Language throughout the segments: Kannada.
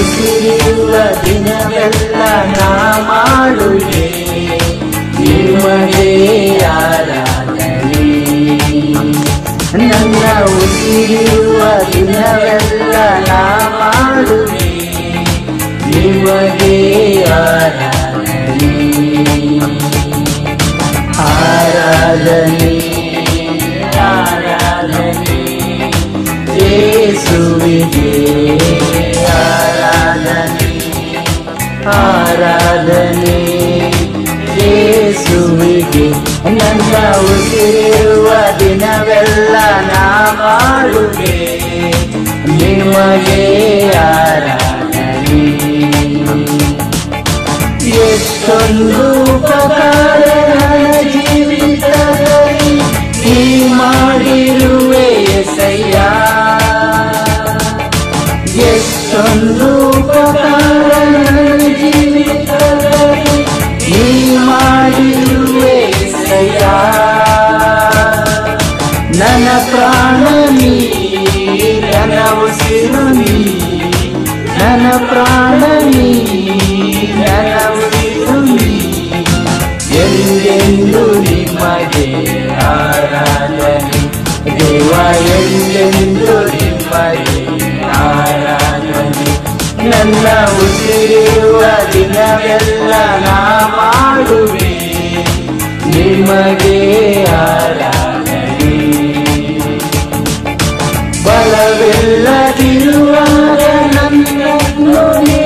ಉಸಿರಿರುವ ದಿನವೆಲ್ಲ ನಾ ಮಾಡುವೆ ನಿಮಗೆ ಆರಾಧನೆ. ನನ್ನ ಉಸಿರಿರುವ ದಿನವೆಲ್ಲ ನಾ ಮಾಡುವೆ ನಿಮಗೆ ಆರಾಧನೆ. ಆರಾಧನೆ ಆರಾಧನೆ ಯೇಸುವಿಗೆ ಆರಾಧನೆ. ಆರಾಧನೆ ಯೇಸುವಿಗೆ. ನನ್ನ ಉಸಿರಿರುವ ದಿನವೆಲ್ಲ ನಾ ಮಾಡುವೆ ನಿಮಗೆ ಆರಾಧನೆ. ಎಷ್ಟೊಂದು ಉಪಕಾರ ಜೀವಿತದಲ್ಲಿ ನೀ ಮಾಡಿರುವೆ ಎಸಯ್ಯ. ಎಷ್ಟೊಂದು ಉಪಕಾರ ಜೀವಿತದಲ್ಲಿ ನೀ ಮಾಡಿರುವೆ ಎಸಯ್ಯ. ನನ್ನ ಪ್ರಾಣ ನೀ, ನನ್ನ ಉಸಿರು ನೀ, ನನ್ನ ಪ್ರಾಣ ನೀ, ನನ್ನ ಉಸಿರು ನೀ. ಎಂದೆಂದು ನಿಮಗೆ ಆರಾಧನೆ ದೇವ, ಎಂದೆಂದು ನಿಮಗೆ ಆರಾಧನೆ. ನನ್ನ ಉಸಿರಿರುವ ದಿನವೆಲ್ಲ ನಾ ಮಾಡುವೆ ನಿಮಗೆ ಆರಾಧನೆ. ಬಲವಿಲ್ಲದಿರುವಾಗ ನನ್ನನ್ನು ನೀ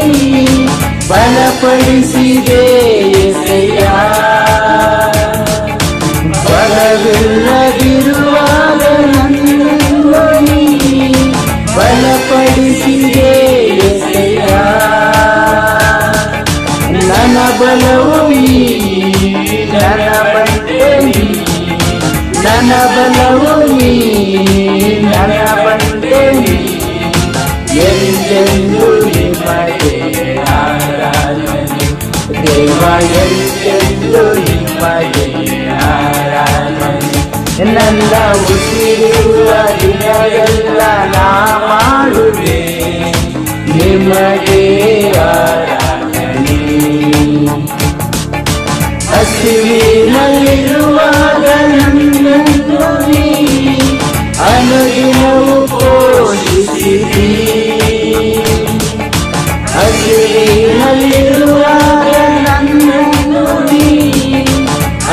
ಬಲಪಡಿಸಿದೆ ಎಸಯ್ಯ. ಬಲವಿಲ್ಲದಿರುವಾಗ ನನ್ನನ್ನು ನೀ ಬಲಪಡಿಸಿದೆ ಎಸಯ್ಯ. ನನ್ನ ಬಲವು ನೀ, ನನ್ನ ಬಂಡೆ ನೀ, ನನ್ನ ಬಲವು ನೀ, ನನ್ನ ಬಂಡೆ ನೀ. ಎಂದೆಂದು ನಿಮಗೆ ಆರಾಧನೆ ದೇವ, ಎಂದೆಂದು ನಿಮಗೆ ಆರಾಧನೆ. ನನ್ನ ಉಸಿರಿರುವ ದಿನವೆಲ್ಲ ನಾ ಮಾಡುವೆ ನಿಮಗೆ ಆರಾಧನೆ. ಹಸಿವಿನಲ್ಲಿರುವಾಗ ನನ್ನನ್ನು ನೀ ಅನುದಿನವೂ ಪೋಷಿಸಿದಿ. ಹಸಿವಿನಲ್ಲಿರುವಾಗ ನನ್ನನ್ನು ನೀ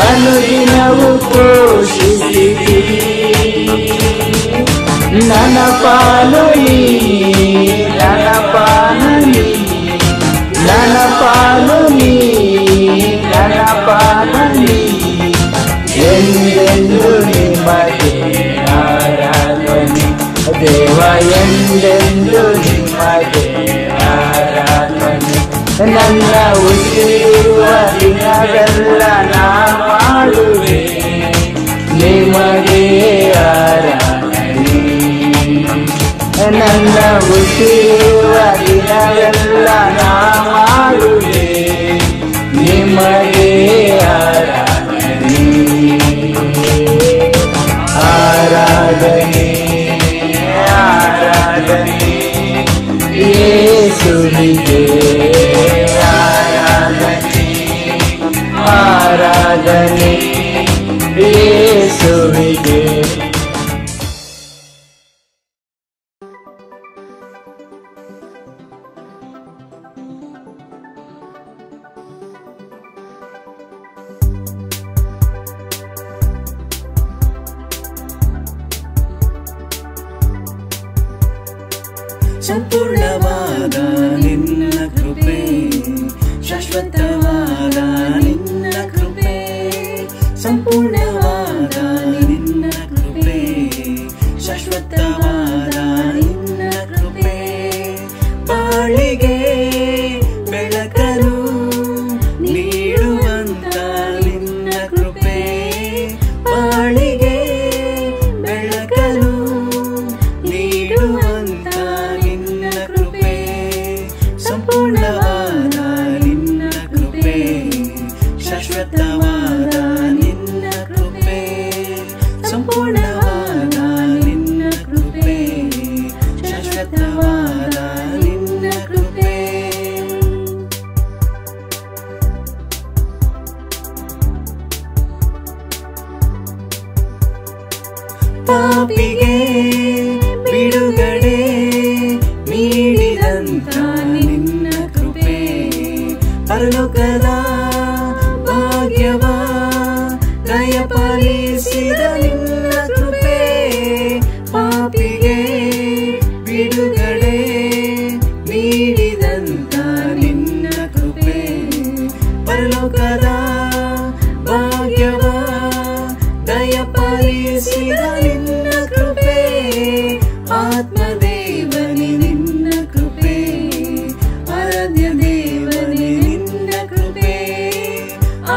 ಅನುದಿನವೂ ಪೋಷಿಸಿದಿ. ನನ್ನ ಪಾಲು ನೀ, ನನ್ನ ಪಾಲು ನೀ, ನನ್ನ ಪಾಲು ನೀ, ನನ್ನ ಪಾಲು ನೀ. ಎಂದೆಂದು ನಿಮಗೆ ಆರಾಧನೆ ದೇವ, ಎಂದೆಂದು ನಿಮಗೆ ಆರಾಧನೆ. ನನ್ನ ಉಸಿರಿರುವ ದಿನವೆಲ್ಲ ನಾ ಮಾಡುವೆ ನಿಮಗೆ ಆರಾಧನೆ. ನನ್ನ ಉಸಿರಿರುವ ದಿನವೆಲ್ಲ ನಾ ಮಾಡುವೆ ನಿಮಗೆ ಆರಾಧನೆ. ಆರಾಧನೆ ಆರಾಧನೆ ಯೇಸುವಿಗೆ ಆರಾಧನೆ. ಆರಾಧನೆ ಯೇಸುವಿಗೆ. ಸಂಪೂರ್ಣವಾದ ನಿನ್ನ ಕೃಪೆ, ಶಾಶ್ವತವಾದ ನಿನ್ನ ಕೃಪೆ, ಸಂಪೂರ್ಣವಾದ ನಿನ್ನ ಕೃಪೆ, ಶಾಶ್ವತವಾದ ನಿನ್ನ ಕೃಪೆ. ಬಾಳಿಗೆ ಬೆಳಕನ್ನು ನೀಡುವಂತ ನಿನ್ನ ಕೃಪೆ, ಬಾಳಿಗೆ ಬೆಳಕನ್ನು ನೀಡುವಂತ ನಿನ್ನ ಕೃಪೆ, ಸಂಪೂರ್ಣವಾದ ನಿನ್ನ ಕೃಪೆ, ಶಾಶ್ವತವಾದ ನಿನ್ನ ಕೃಪೆ, ಸಂಪೂರ್ಣವಾದ ನಿನ್ನ ಕೃಪೆ. ಪಾಪಿಗೆ ಬಿಡುಗಡೆ ನೀಡಿದಂತ ನಿನ್ನ ಕೃಪೆ ಪರಲೋಕದ ಭಾಗ್ಯವ ದಯಪಾಲಿಸಿದ ನಿನ್ನ ಕೃಪೆ ಪಾಪಿಗೆ ಬಿಡುಗಡೆ ನೀಡಿದಂತ ನಿನ್ನ ಕೃಪೆ ಪರಲೋಕದ ಭಾಗ್ಯವ ದಯಪಾಲಿಸಿದ ನಿನ್ನ ಕೃಪೆ ಆತ್ಮದೇವನೇ ನಿನ್ನ ಕೃಪೆ ಆರಾಧ್ಯ ದೇವನೇ ನಿನ್ನ ಕೃಪೆ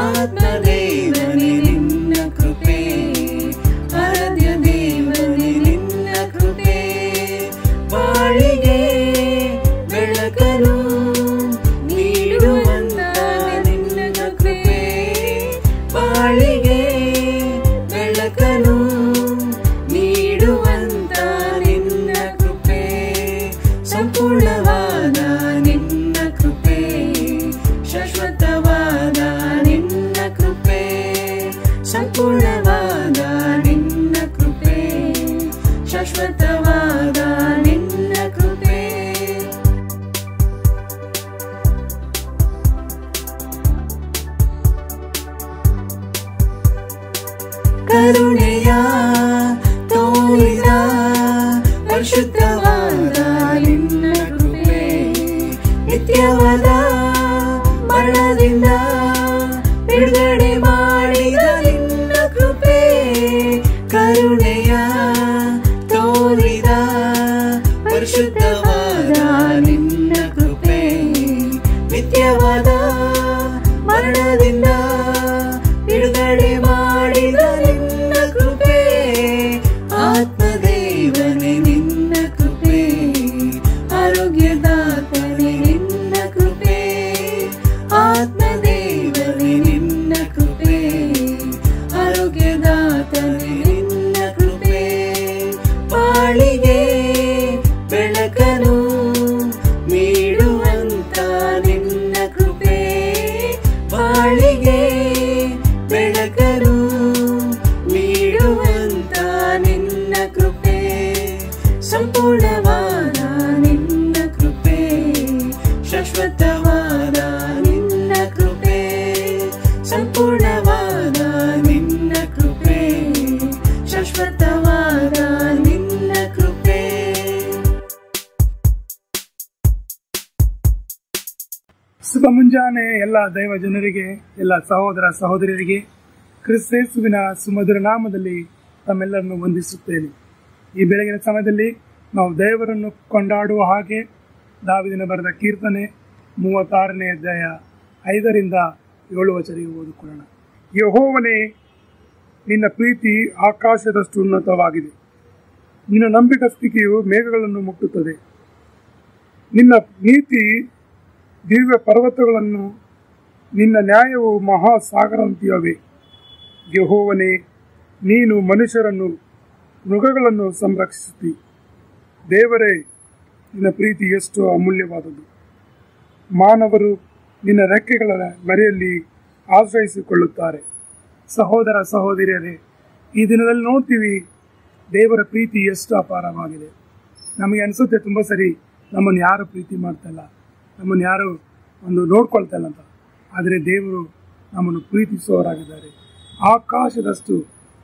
ಆತ್ಮದೇವನೇ ನಿನ್ನ ಕೃಪೆ ಆರಾಧ್ಯ ದೇವನೇ ನಿನ್ನ ಕೃಪೆ ಬಾಳಿಗೆ ಬೆಳಕನು ನೀಡುವಂತ ನಿನ್ನ ಕೃಪೆ ಬಾಳಿಗೆ ಬೆಳಕನು ನೀಡುವಂತ ನಿನ್ನ ಕೃಪೆ ಸಂಪೂರ್ಣವಾದ ನಿನ್ನ ಕೃಪೆ ಶಾಶ್ವತವಾದ ನಿನ್ನ ಕೃಪೆ ಸಂಪೂರ್ಣವಾದ ನಿನ್ನ ಕೃಪೆ ಶಾಶ್ವತವಾದ ನಿನ್ನ ಕೃಪೆ ಕರುಣೆಯ ತೋರಿದ ಪರಿಶುದ್ಧವಾದ ನಿನ್ನ ಕೃಪೆ ನಿತ್ಯವಾದ ಮರಣದಿಂದ ಬಿಡುಗಡೆ ಮಾಡಿದ ನಿನ್ನ ಕೃಪೆ ಕರುಣೆಯ ತೋರಿದ ಪರಿಶುದ್ಧವಾದ ನಿನ್ನ ಕೃಪೆ ನಿತ್ಯವಾದ ಮರಣದಿಂದ ಬಿಡುಗಡೆ ಮಾಡಿದ ನಿನ್ನ ಕೃಪೆ ಆತ್ಮದೇವನೇ ನಿನ್ನ ಕೃಪೆ ಆರೋಗ್ಯದಾತನೇ ನಿನ್ನ ಕೃಪೆ ಆತ್ಮದೇವನೇ ನಿನ್ನ ಕೃಪೆ ಆರೋಗ್ಯದಾತನೇ ನಿನ್ನ ಕೃಪೆ ಬಾಳಿಗೆ ಬೆಳಕನು ನೀಡುವಂತ ನಿನ್ನ ಕೃಪೆ ಬಾಳಿಗೆ ಬೆಳಕನು ನೀಡುವಂತ ನಿನ್ನ ಕೃಪೆ ಸಂಪೂರ್ಣವಾದ ನಿನ್ನ ಕೃಪೆ ಶಾಶ್ವತವಾದ ನಿನ್ನ ಕೃಪೆ ಸಂಪೂರ್ಣವಾದ ನಿನ್ನ ಕೃಪೆ ಶಾಶ್ವತವಾದ ನಿನ್ನ ಕೃಪೆ ಶುಭ ಮುಂಜಾನೆ ಎಲ್ಲ ದೈವ ಜನರಿಗೆ, ಎಲ್ಲ ಸಹೋದರ ಸಹೋದರಿಯರಿಗೆ ಕ್ರಿಸ್ತೇಸುವಿನ ಸುಮಧುರ ನಾಮದಲ್ಲಿ ತಮ್ಮೆಲ್ಲರನ್ನು ವಂದಿಸುತ್ತೇನೆ. ಈ ಬೆಳಗಿನ ಸಮಯದಲ್ಲಿ ನಾವು ದೇವರನ್ನು ಕೊಂಡಾಡುವ ಹಾಗೆ ದಾವೀದನ ಬರೆದ ಕೀರ್ತನೆ 36ನೇ ಅಧ್ಯಾಯ 5ರಿಂದ 7 ಓದಿಕೊಳ್ಳೋಣ. ಯೆಹೋವನೇ, ನಿನ್ನ ಪ್ರೀತಿ ಆಕಾಶದಷ್ಟು ಉನ್ನತವಾಗಿದೆ, ನಿನ್ನ ನಂಬಿಗಸ್ತಿಕೆಯು ಮೇಘಗಳನ್ನು ಮುಟ್ಟುತ್ತದೆ, ನಿನ್ನ ನೀತಿ ದಿವ್ಯ ಪರ್ವತಗಳನ್ನು, ನಿನ್ನ ನ್ಯಾಯವು ಮಹಾಸಾಗರಂತಿಯವೆ. ಯೆಹೋವನೇ, ನೀನು ಮನುಷ್ಯರನ್ನು ಮೃಗಗಳನ್ನು ಸಂರಕ್ಷಿಸುತ್ತಿ. ದೇವರೇ, ನಿನ್ನ ಪ್ರೀತಿ ಎಷ್ಟು ಅಮೂಲ್ಯವಾದದ್ದು. ಮಾನವರು ನಿನ್ನ ರೆಕ್ಕೆಗಳ ಮರೆಯಲ್ಲಿ ಆಶ್ರಯಿಸಿಕೊಳ್ಳುತ್ತಾರೆ. ಸಹೋದರ ಸಹೋದರಿಯರೇ, ಈ ದಿನದಲ್ಲಿ ನೋಡ್ತೀವಿ ದೇವರ ಪ್ರೀತಿ ಎಷ್ಟು ಅಪಾರವಾಗಿದೆ. ನಮಗೆ ಅನಿಸುತ್ತೆ ತುಂಬ ಸರಿ ನಮ್ಮನ್ನು ಯಾರು ಪ್ರೀತಿ ಮಾಡ್ತಾಯಿಲ್ಲ, ನಮ್ಮನ್ನು ಯಾರು ನೋಡ್ಕೊಳ್ತಾ ಇಲ್ಲ ಅಂತ. ಆದರೆ ದೇವರು ನಮ್ಮನ್ನು ಪ್ರೀತಿಸುವವರಾಗಿದ್ದಾರೆ, ಆಕಾಶದಷ್ಟು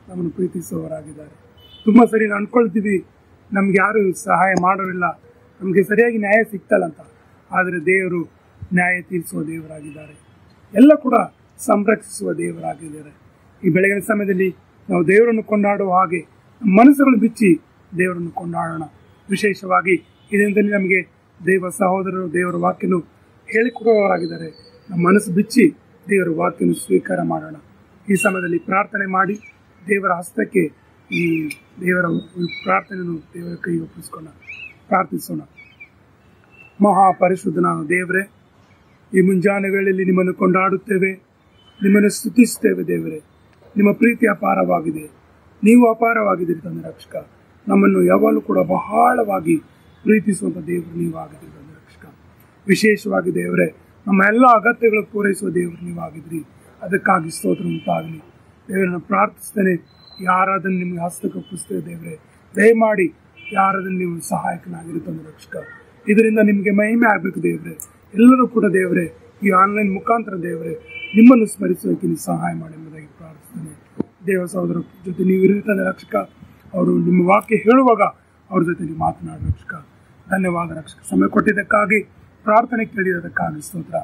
ನಮ್ಮನ್ನು ಪ್ರೀತಿಸುವವರಾಗಿದ್ದಾರೆ. ತುಂಬ ಸರಿ ನಾವು ಅಂದ್ಕೊಳ್ತೀವಿ ನಮ್ಗೆ ಯಾರು ಸಹಾಯ ಮಾಡೋರಿಲ್ಲ, ನಮಗೆ ಸರಿಯಾಗಿ ನ್ಯಾಯ ಸಿಗ್ತಲ್ಲ ಅಂತ. ಆದರೆ ದೇವರು ನ್ಯಾಯ ತೀರಿಸುವ ದೇವರಾಗಿದ್ದಾರೆ, ಎಲ್ಲ ಕೂಡ ಸಂರಕ್ಷಿಸುವ ದೇವರಾಗಿದ್ದಾರೆ. ಈ ಬೆಳಗಿನ ಸಮಯದಲ್ಲಿ ನಾವು ದೇವರನ್ನು ಕೊಂಡಾಡುವ ಹಾಗೆ ಮನಸ್ಸುಗಳು ಬಿಚ್ಚಿ ದೇವರನ್ನು ಕೊಂಡಾಡೋಣ. ವಿಶೇಷವಾಗಿ ಈ ದಿನದಲ್ಲಿ ನಮಗೆ ದೇವ ಸಹೋದರರು ದೇವರ ವಾಕ್ಯನು ಹೇಳಿಕೊಡುವವರಾಗಿದ್ದಾರೆ. ನಮ್ಮ ಮನಸ್ಸು ಬಿಚ್ಚಿ ದೇವರ ವಾಕ್ಯನು ಸ್ವೀಕಾರ ಮಾಡೋಣ. ಈ ಸಮಯದಲ್ಲಿ ಪ್ರಾರ್ಥನೆ ಮಾಡಿ ದೇವರ ಹಸ್ತಕ್ಕೆ ಈ ದೇವರ ಪ್ರಾರ್ಥನೆಯನ್ನು ದೇವರ ಕೈ ಒಪ್ಪಿಸ್ಕೋಣ, ಪ್ರಾರ್ಥಿಸೋಣ. ಮಹಾಪರಿಶುದ್ಧನಾದ ದೇವರೇ, ಈ ಮುಂಜಾನೆ ವೇಳೆಯಲ್ಲಿ ನಿಮ್ಮನ್ನು ಕೊಂಡಾಡುತ್ತೇವೆ, ನಿಮ್ಮನ್ನು ಸ್ತುತಿಸ್ತೇವೆ. ದೇವರೇ, ನಿಮ್ಮ ಪ್ರೀತಿ ಅಪಾರವಾಗಿದೆ, ನೀವು ಅಪಾರವಾಗಿದ್ದೀರಿ ತಂದೆ ರಕ್ಷಕ. ನಮ್ಮನ್ನು ಯಾವಾಗಲೂ ಕೂಡ ಬಹಳವಾಗಿ ಪ್ರೀತಿಸುವಂಥ ದೇವರು ನೀವಾಗಿದ್ದೀರಿ ತಂದೆ ರಕ್ಷಕ. ವಿಶೇಷವಾಗಿ ದೇವರೇ, ನಮ್ಮ ಎಲ್ಲ ಅಗತ್ಯಗಳು ಪೂರೈಸುವ ದೇವರು ನೀವಾಗಿದ್ರಿ. ಅದಕ್ಕಾಗಿ ಸ್ತೋತ್ರ ಉಂಟಾಗಲಿ. ದೇವರನ್ನು ಪ್ರಾರ್ಥಿಸ್ತೇನೆ. ಯಾರಾದನ್ನು ನಿಮಗೆ ಹಸ್ತಕ್ಕೆ ಒಪ್ಪಿಸ್ತೇವೆ ದೇವರೇ. ದಯಮಾಡಿ ಯಾರಾದನ್ನು ನೀವು ಸಹಾಯಕನಾಗಿರುತ್ತಂದ್ರೆ ರಕ್ಷಕ, ಇದರಿಂದ ನಿಮಗೆ ಮಹಿಮೆ ಆಗಬೇಕು ದೇವರೇ. ಎಲ್ಲರೂ ಕೂಡ ದೇವರೇ ಈ ಆನ್ಲೈನ್ ಮುಖಾಂತರ ದೇವರೇ ನಿಮ್ಮನ್ನು ಸ್ಮರಿಸೋಕೆ ನೀವು ಸಹಾಯ ಮಾಡಿ ಎಂಬುದಾಗಿ ಪ್ರಾರ್ಥಿಸ್ತೇನೆ. ದೇವ ಸಹೋದರ ಜೊತೆ ನೀವು ಇರುತ್ತಾನೆ ರಕ್ಷಕ. ಅವರು ನಿಮ್ಮ ವಾಕ್ಯ ಹೇಳುವಾಗ ಅವ್ರ ಜೊತೆ ನೀವು ಮಾತನಾಡಿ ರಕ್ಷಕ. ಧನ್ಯವಾದ ರಕ್ಷಕ. ಸಮಯ ಕೊಟ್ಟಿದ್ದಕ್ಕಾಗಿ, ಪ್ರಾರ್ಥನೆ ಕೇಳಿರೋದಕ್ಕಾಗಿ ಸ್ತೋತ್ರ.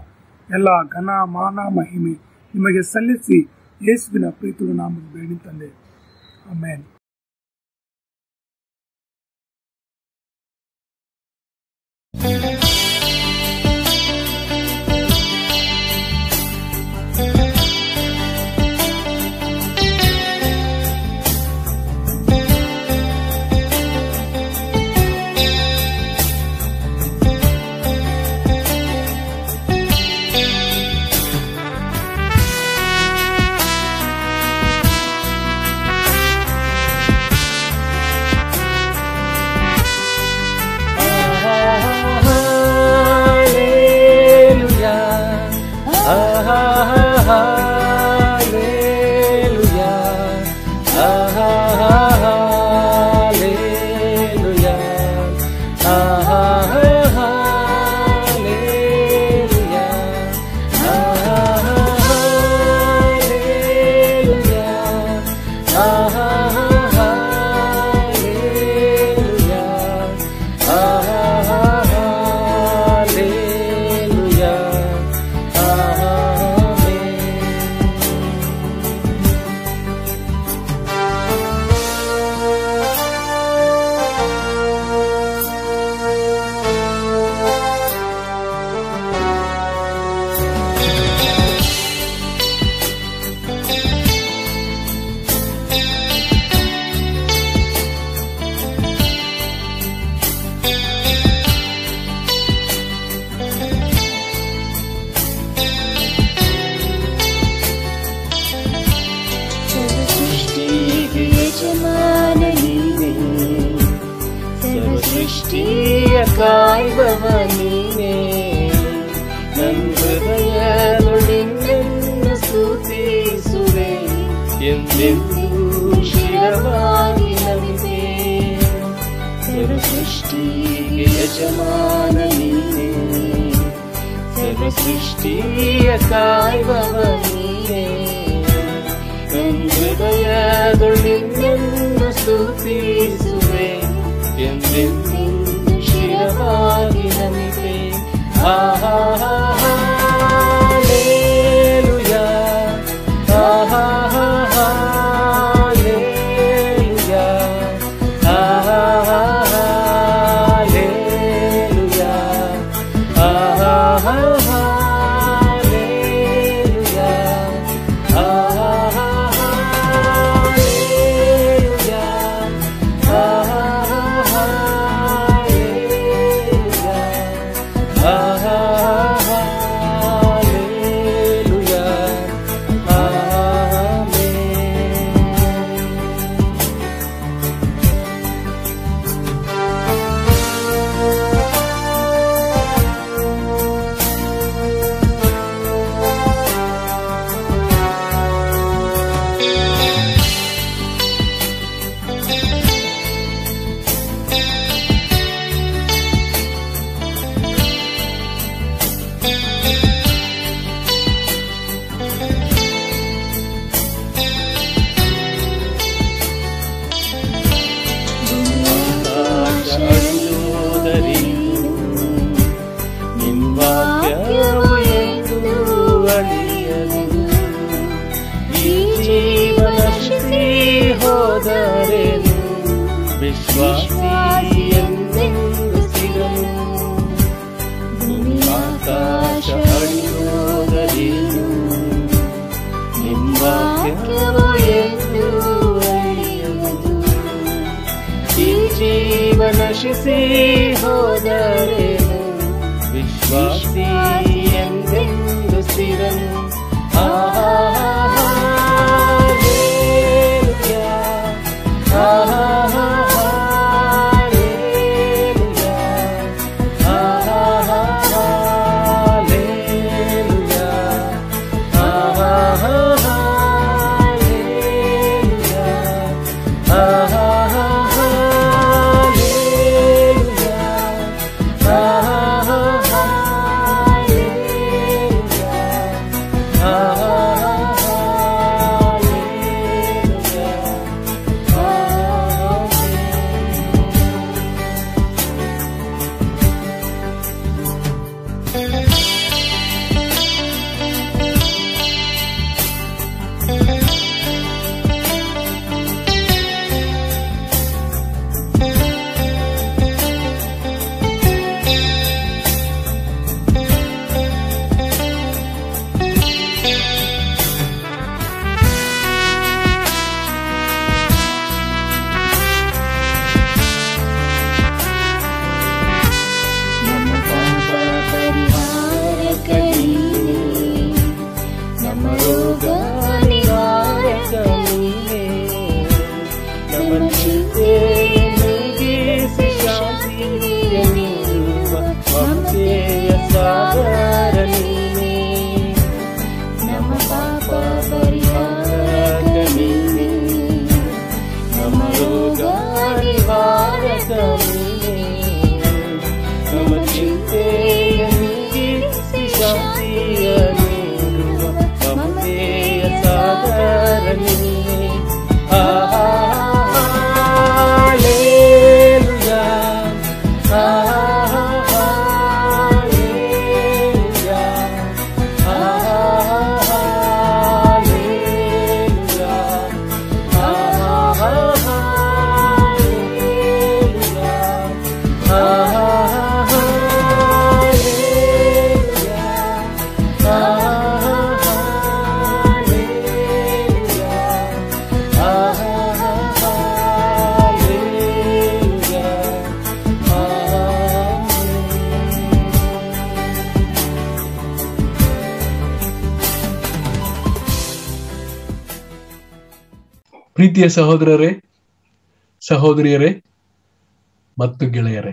ಎಲ್ಲ ಘನ ಮಾನ ಮಹಿಮೆ ನಿಮಗೆ ಸಲ್ಲಿಸಿ ಯೇಸುವಿನ ಪ್ರೀತಿಯ ನಾಮದ ಬೇಡಿ ತಂದೆ, ಆಮೆನ್. ಕಾಯ್ಬವನೀನೇ ನನ್ನ ಹೃದಯದೊಳಿನ್ನೆನ್ನು ಸ್ತುತಿಸುವೆ ಎಂದೆಂದೂ ಶಿರವಾಗಿ ನಮಿತೆ ಸರ್ವಸೃಷ್ಟಿಗೆ ಯಜಮಾನ ನೀನೇ ಸರ್ವಸೃಷ್ಟಿಯ ಕಾಯ್ಬವನೀನೇ ನನ್ನ ಹೃದಯದೊಳಿನ್ನೆನ್ನು ಸ್ತುತಿಸುವೆ ಎಂದೆಂದೂ ಶಿರವಾಗಿ ನಮಿತೆ ಹಾಲೆಲೂಯಾ ಹಾಲೆಲೂಯಾ ಹಾಲೆಲೂಯಾ ಹಾಲೆಲೂಯಾ ವಿಶ್ವಾಸಿ ಎಂದೆಂದು ಸಿಗನು ಆಕಾಶ ಅಳಿಯೋದರೇನು ನಿಮ್ಮ ವಾಕ್ಯವು ಎಂದು ಅಳಿಯುವುದು ಈ ಜೀವ ನಶಿಸಿ ಹೋದರೇನು ವಿಶ್ವಾಸಿ ಎಂದೆಂದು ಸಿಗನು ಪರಿಹಾರಕ ನೀನೇ, ನಮ್ಮ ಚಿಂತೆಯ ನೀಗಿಸಿ ಶಾಂತಿಯ ನೀಡುವ ಮಮತೆಯ ಸಾಗರ ನೀನೇ. ಹಾಲೆಲೂಯಾ, ಹಾಲೆಲೂಯಾ, ಹಾಲೆಲೂಯಾ, ಪ್ರೀತಿಯ ಸಹೋದರರೇ, ಸಹೋದರಿಯರೇ ಮತ್ತು ಗೆಳೆಯರೇ,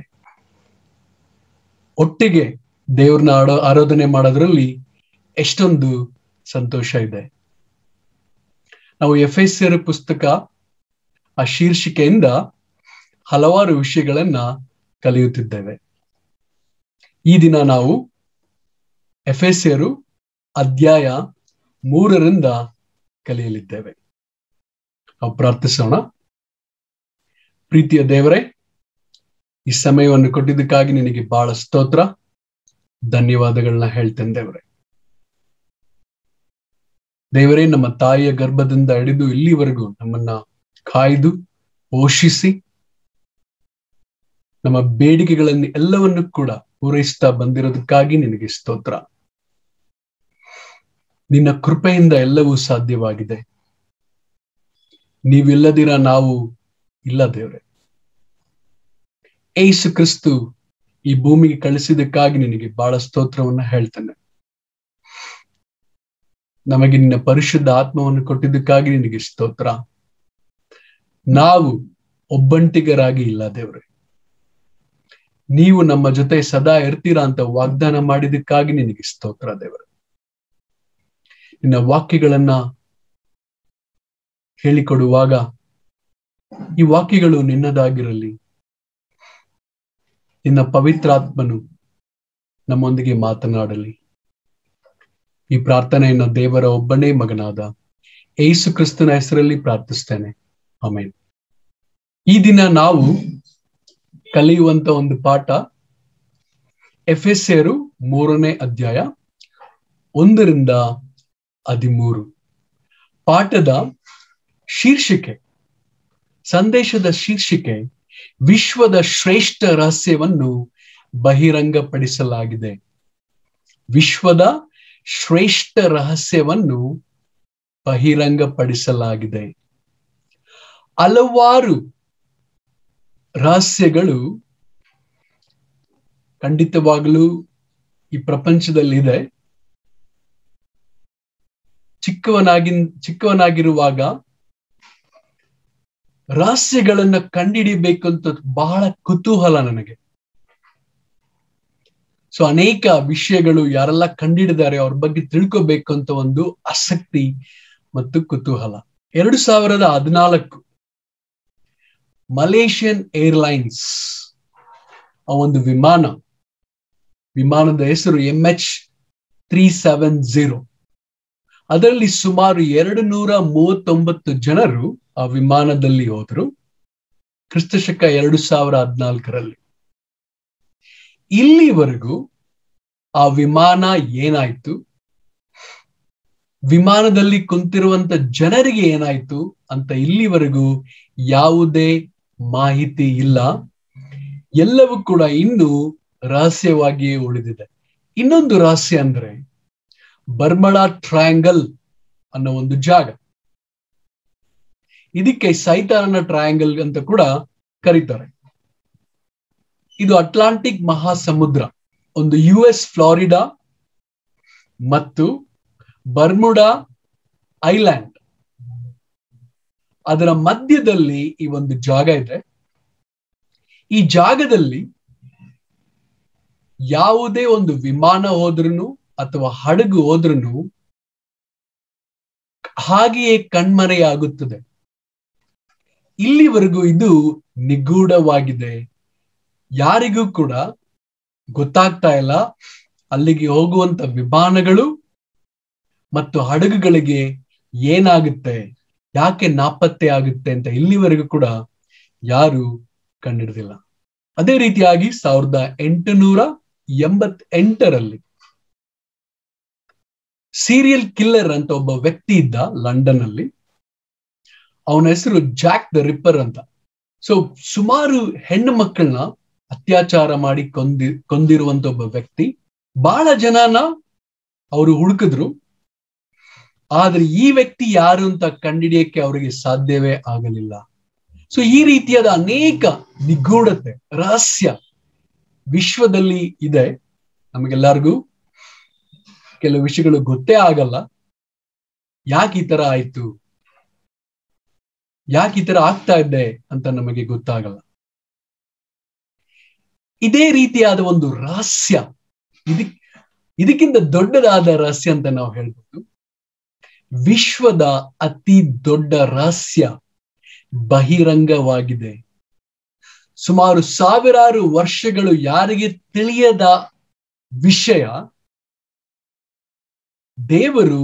ಒಟ್ಟಿಗೆ ದೇವ್ರನ್ನ ಆರಾಧನೆ ಮಾಡೋದ್ರಲ್ಲಿ ಎಷ್ಟೊಂದು ಸಂತೋಷ ಇದೆ. ನಾವು ಎಫೆಸ್ಯರ ಪುಸ್ತಕ ಆ ಶೀರ್ಷಿಕೆಯಿಂದ ಹಲವಾರು ವಿಷಯಗಳನ್ನ ಕಲಿಯುತ್ತಿದ್ದೇವೆ. ಈ ದಿನ ನಾವು ಎಫೆಸ್ಯರು ಅಧ್ಯಾಯ 3 ಕಲಿಯಲಿದ್ದೇವೆ. ನಾವು ಪ್ರಾರ್ಥಿಸೋಣ. ಪ್ರೀತಿಯ ದೇವರೇ, ಈ ಸಮಯವನ್ನು ಕೊಟ್ಟಿದ್ದಕ್ಕಾಗಿ ನಿನಗೆ ಬಹಳ ಸ್ತೋತ್ರ, ಧನ್ಯವಾದಗಳನ್ನ ಹೇಳ್ತೇನೆ ದೇವರೇ. ದೇವರೇ, ನಮ್ಮ ತಾಯಿಯ ಗರ್ಭದಿಂದ ಹಿಡಿದು ಇಲ್ಲಿವರೆಗೂ ನಮ್ಮನ್ನ ಕಾಯ್ದು ಪೋಷಿಸಿ ನಮ್ಮ ಬೇಡಿಕೆಗಳನ್ನು ಎಲ್ಲವನ್ನು ಕೂಡ ಪೂರೈಸ್ತಾ ಬಂದಿರೋದಕ್ಕಾಗಿ ನಿನಗೆ ಸ್ತೋತ್ರ. ನಿನ್ನ ಕೃಪೆಯಿಂದ ಎಲ್ಲವೂ ಸಾಧ್ಯವಾಗಿದೆ. ನೀವಿಲ್ಲದಿರ ನಾವು ಇಲ್ಲ ದೇವರೇ. ಯೇಸು ಕ್ರಿಸ್ತು ಈ ಭೂಮಿಗೆ ಕಳಿಸಿದಕ್ಕಾಗಿ ನಿನಗೆ ಬಹಳ ಸ್ತೋತ್ರವನ್ನ ಹೇಳ್ತೇನೆ. ನಮಗೆ ನಿನ್ನ ಪರಿಶುದ್ಧ ಆತ್ಮವನ್ನು ಕೊಟ್ಟಿದ್ದಕ್ಕಾಗಿ ನಿನಗೆ ಸ್ತೋತ್ರ. ನಾವು ಒಬ್ಬಂಟಿಗರಾಗಿ ಇಲ್ಲ ದೇವರೇ. ನೀವು ನಮ್ಮ ಜೊತೆ ಸದಾ ಇರ್ತೀರಾ ಅಂತ ವಾಗ್ದಾನ ಮಾಡಿದಕ್ಕಾಗಿ ನಿನಗೆ ಸ್ತೋತ್ರ ದೇವರೇ. ನಿನ್ನ ವಾಕ್ಯಗಳನ್ನ ಹೇಳಿಕೊಡುವಾಗ ಈ ವಾಕ್ಯಗಳು ನಿನ್ನದಾಗಿರಲಿ. ನಿನ್ನ ಪವಿತ್ರಾತ್ಮನು ನಮ್ಮೊಂದಿಗೆ ಮಾತನಾಡಲಿ. ಈ ಪ್ರಾರ್ಥನೆಯನ್ನು ದೇವರ ಒಬ್ಬನೇ ಮಗನಾದ ಯೇಸು ಕ್ರಿಸ್ತನ ಹೆಸರಲ್ಲಿ ಪ್ರಾರ್ಥಿಸ್ತೇನೆ, ಆಮೆನ್. ಈ ದಿನ ನಾವು ಕಲಿಯುವಂತ ಒಂದು ಪಾಠ ಎಫೆಸ್ಯರು 3ನೇ ಅಧ್ಯಾಯ 1-13. ಪಾಠದ ಶೀರ್ಷಿಕೆ, ಸಂದೇಶದ ಶೀರ್ಷಿಕೆ, ವಿಶ್ವದ ಶ್ರೇಷ್ಠ ರಹಸ್ಯವನ್ನು ಬಹಿರಂಗಪಡಿಸಲಾಗಿದೆ. ವಿಶ್ವದ ಶ್ರೇಷ್ಠ ರಹಸ್ಯವನ್ನು ಬಹಿರಂಗಪಡಿಸಲಾಗಿದೆ. ಹಲವಾರು ರಹಸ್ಯಗಳು ಖಂಡಿತವಾಗಲೂ ಈ ಪ್ರಪಂಚದಲ್ಲಿದೆ. ಚಿಕ್ಕವನಾಗಿರುವಾಗ ರಹಸ್ಯಗಳನ್ನ ಕಂಡುಹಿಡಿಬೇಕಂತ ಬಹಳ ಕುತೂಹಲ ನನಗೆ. ಸೊ ಅನೇಕ ವಿಷಯಗಳು ಯಾರೆಲ್ಲ ಕಂಡುಹಿಡಿದಾರೆ ಅವ್ರ ಬಗ್ಗೆ ತಿಳ್ಕೋಬೇಕು ಅಂತ ಒಂದು ಆಸಕ್ತಿ ಮತ್ತು ಕುತೂಹಲ. 2014 ಮಲೇಷಿಯನ್ ಏರ್ಲೈನ್ಸ್ ಆ ಒಂದು ವಿಮಾನದ ಹೆಸರು MH370. ಅದರಲ್ಲಿ ಸುಮಾರು 239 ಜನರು ಆ ವಿಮಾನದಲ್ಲಿ ಹೋದರು. ಕ್ರಿಸ್ತಶಕ 2014ರಲ್ಲಿ. ಇಲ್ಲಿವರೆಗೂ ಆ ವಿಮಾನ ಏನಾಯ್ತು, ವಿಮಾನದಲ್ಲಿ ಕುಂತಿರುವಂತ ಜನರಿಗೆ ಏನಾಯ್ತು ಅಂತ ಇಲ್ಲಿವರೆಗೂ ಯಾವುದೇ ಮಾಹಿತಿ ಇಲ್ಲ. ಎಲ್ಲವೂ ಕೂಡ ಇನ್ನೂ ರಹಸ್ಯವಾಗಿಯೇ ಉಳಿದಿದೆ. ಇನ್ನೊಂದು ರಹಸ್ಯ ಅಂದ್ರೆ ಬರ್ಮುಡಾ ಟ್ರಯಾಂಗಲ್ ಅನ್ನೋ ಒಂದು ಜಾಗ. ಇದಕ್ಕೆ ಸೈತಾನನ ಟ್ರಯಾಂಗಲ್ ಅಂತ ಕೂಡ ಕರೀತಾರೆ. ಇದು ಅಟ್ಲಾಂಟಿಕ್ ಮಹಾಸಮುದ್ರ, ಒಂದು US ಫ್ಲಾರಿಡಾ ಮತ್ತು ಬರ್ಮುಡಾ ಐಲ್ಯಾಂಡ್, ಅದರ ಮಧ್ಯದಲ್ಲಿ ಈ ಒಂದು ಜಾಗ ಇದೆ. ಈ ಜಾಗದಲ್ಲಿ ಯಾವುದೇ ಒಂದು ವಿಮಾನ ಹೋದ್ರೂ ಅಥವಾ ಹಡಗು ಹೋದ್ರೂ ಹಾಗೆಯೇ ಕಣ್ಮರೆಯಾಗುತ್ತದೆ. ಇಲ್ಲಿವರೆಗೂ ಇದು ನಿಗೂಢವಾಗಿದೆ, ಯಾರಿಗೂ ಕೂಡ ಗೊತ್ತಾಗ್ತಾ ಇಲ್ಲ. ಅಲ್ಲಿಗೆ ಹೋಗುವಂತ ವಿಮಾನಗಳು ಮತ್ತು ಹಡಗುಗಳಿಗೆ ಏನಾಗುತ್ತೆ, ಯಾಕೆ ನಾಪತ್ತೆ ಆಗುತ್ತೆ ಅಂತ ಇಲ್ಲಿವರೆಗೂ ಕೂಡ ಯಾರು ಕಂಡಿಡಿದಿಲ್ಲ. ಅದೇ ರೀತಿಯಾಗಿ 1888ರಲ್ಲಿ ಸೀರಿಯಲ್ ಕಿಲ್ಲರ್ ಅಂತ ಒಬ್ಬ ವ್ಯಕ್ತಿ ಇದ್ದ ಲಂಡನ್ ಅಲ್ಲಿ. ಅವನ ಹೆಸರು ಜಾಕ್ ದ ರಿಪ್ಪರ್ ಅಂತ. ಸೊ ಸುಮಾರು ಹೆಣ್ಣು ಮಕ್ಕಳನ್ನ ಅತ್ಯಾಚಾರ ಮಾಡಿ ಕೊಂದಿರುವಂತ ಒಬ್ಬ ವ್ಯಕ್ತಿ. ಬಹಳ ಜನನ ಅವರು ಹುಡುಕಿದ್ರು, ಆದ್ರೆ ಈ ವ್ಯಕ್ತಿ ಯಾರು ಅಂತ ಕಂಡಿಡಿಯಕ್ಕೆ ಅವರಿಗೆ ಸಾಧ್ಯವೇ ಆಗಲಿಲ್ಲ. ಸೊ ಈ ರೀತಿಯಾದ ಅನೇಕ ನಿಗೂಢತೆ, ರಹಸ್ಯ ವಿಶ್ವದಲ್ಲಿ ಇದೆ. ನಮಗೆಲ್ಲರಿಗೂ ಕೆಲವು ವಿಷಯಗಳು ಗೊತ್ತೇ ಆಗಲ್ಲ. ಯಾಕೆ ಈ ತರ ಆಯ್ತು, ಯಾಕೆ ಈ ತರ ಆಗ್ತಾ ಇದೆ ಅಂತ ನಮಗೆ ಗೊತ್ತಾಗಲ್ಲ. ಇದೇ ರೀತಿಯಾದ ಒಂದು ರಹಸ್ಯ, ಇದಕ್ಕಿಂತ ದೊಡ್ಡದಾದ ರಹಸ್ಯ ಅಂತ ನಾವು ಹೇಳ್ಬೋದು. ವಿಶ್ವದ ಅತಿ ದೊಡ್ಡ ರಹಸ್ಯ ಬಹಿರಂಗವಾಗಿದೆ. ಸುಮಾರು ಸಾವಿರಾರು ವರ್ಷಗಳು ಯಾರಿಗೆ ತಿಳಿಯದ ವಿಷಯ ದೇವರು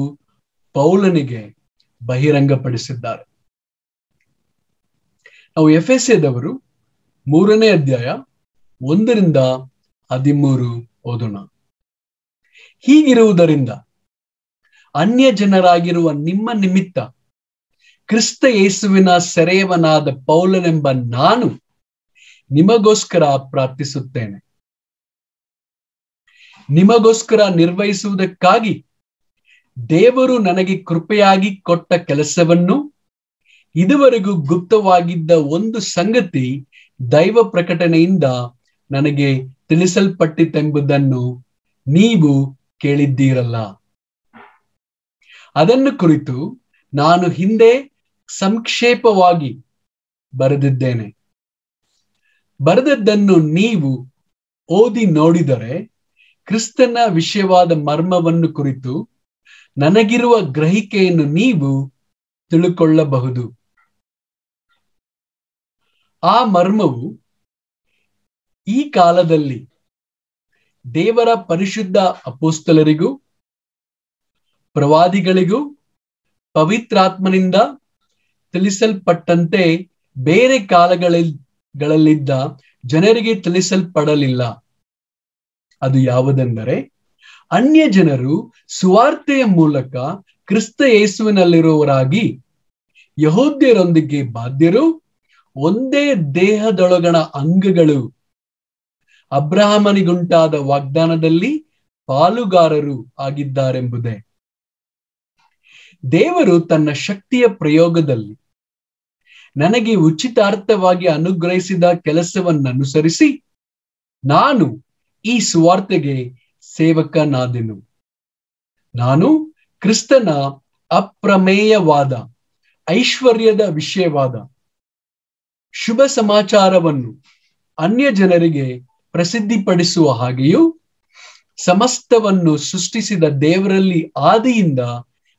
ಪೌಲನಿಗೆ ಬಹಿರಂಗಪಡಿಸಿದ್ದಾರೆ. ನಾವು ಎಫೆಸದವರು 3ನೇ ಅಧ್ಯಾಯ 1-13 ಓದೋಣ. ಹೀಗಿರುವುದರಿಂದ ಅನ್ಯ ಜನರಾಗಿರುವ ನಿಮ್ಮ ನಿಮಿತ್ತ ಕ್ರಿಸ್ತ ಯೇಸುವಿನ ಸೆರೆಯವನಾದ ಪೌಲನೆಂಬ ನಾನು ನಿಮಗೋಸ್ಕರ ಪ್ರಾರ್ಥಿಸುತ್ತೇನೆ. ನಿಮಗೋಸ್ಕರ ನಿರ್ವಹಿಸುವುದಕ್ಕಾಗಿ ದೇವರು ನನಗೆ ಕೃಪೆಯಾಗಿ ಕೊಟ್ಟ ಕೆಲಸವನ್ನು, ಇದುವರೆಗೂ ಗುಪ್ತವಾಗಿದ್ದ ಒಂದು ಸಂಗತಿ ದೈವ ಪ್ರಕಟಣೆಯಿಂದ ನನಗೆ ತಿಳಿಸಲ್ಪಟ್ಟಿತೆಂಬುದನ್ನು ನೀವು ಕೇಳಿದ್ದೀರಲ್ಲ. ಅದನ್ನು ಕುರಿತು ನಾನು ಹಿಂದೆ ಸಂಕ್ಷೇಪವಾಗಿ ಬರೆದಿದ್ದೇನೆ. ಬರೆದದ್ದನ್ನು ನೀವು ಓದಿ ನೋಡಿದರೆ ಕ್ರಿಸ್ತನ ವಿಷಯವಾದ ಮರ್ಮವನ್ನು ಕುರಿತು ನನಗಿರುವ ಗ್ರಹಿಕೆಯನ್ನು ನೀವು ತಿಳುಕೊಳ್ಳಬಹುದು. ಆ ಮರ್ಮವು ಈ ಕಾಲದಲ್ಲಿ ದೇವರ ಪರಿಶುದ್ಧ ಅಪೊಸ್ತಲರಿಗೂ ಪ್ರವಾದಿಗಳಿಗೂ ಪವಿತ್ರಾತ್ಮನಿಂದ ತಿಳಿಸಲ್ಪಟ್ಟಂತೆ ಬೇರೆ ಕಾಲಗಳಲ್ಲಿದ್ದ ಜನರಿಗೆ ತಿಳಿಸಲ್ಪಡಲಿಲ್ಲ. ಅದು ಯಾವುದೆಂದರೆ, ಅನ್ಯ ಜನರು ಸುವಾರ್ತೆಯ ಮೂಲಕ ಕ್ರಿಸ್ತ ಯೇಸುವಿನಲ್ಲಿರುವವರಾಗಿ ಯಹೂದ್ಯರೊಂದಿಗೆ ಬಾಧ್ಯರು, ಒಂದೇ ದೇಹದೊಳಗಣ ಅಂಗಗಳು, ಅಬ್ರಹಾಮನಿಗುಂಟಾದ ವಾಗ್ದಾನದಲ್ಲಿ ಪಾಲುಗಾರರು ಆಗಿದ್ದಾರೆಂಬುದೇ. ದೇವರು ತನ್ನ ಶಕ್ತಿಯ ಪ್ರಯೋಗದಲ್ಲಿ ನನಗೆ ಉಚಿತಾರ್ಥವಾಗಿ ಅನುಗ್ರಹಿಸಿದ ಕೆಲಸವನ್ನನುಸರಿಸಿ ನಾನು ಈ ಸುವಾರ್ತೆಗೆ ಸೇವಕನಾದೆನು. ನಾನು ಕ್ರಿಸ್ತನ ಅಪ್ರಮೇಯವಾದ ಐಶ್ವರ್ಯದ ವಿಷಯವಾದ ಶುಭ ಸಮಾಚಾರವನ್ನು ಅನ್ಯ ಜನರಿಗೆ ಪ್ರಸಿದ್ಧಿಪಡಿಸುವ ಹಾಗೆಯೂ ಸಮಸ್ತವನ್ನು ಸೃಷ್ಟಿಸಿದ ದೇವರಲ್ಲಿ ಆದಿಯಿಂದ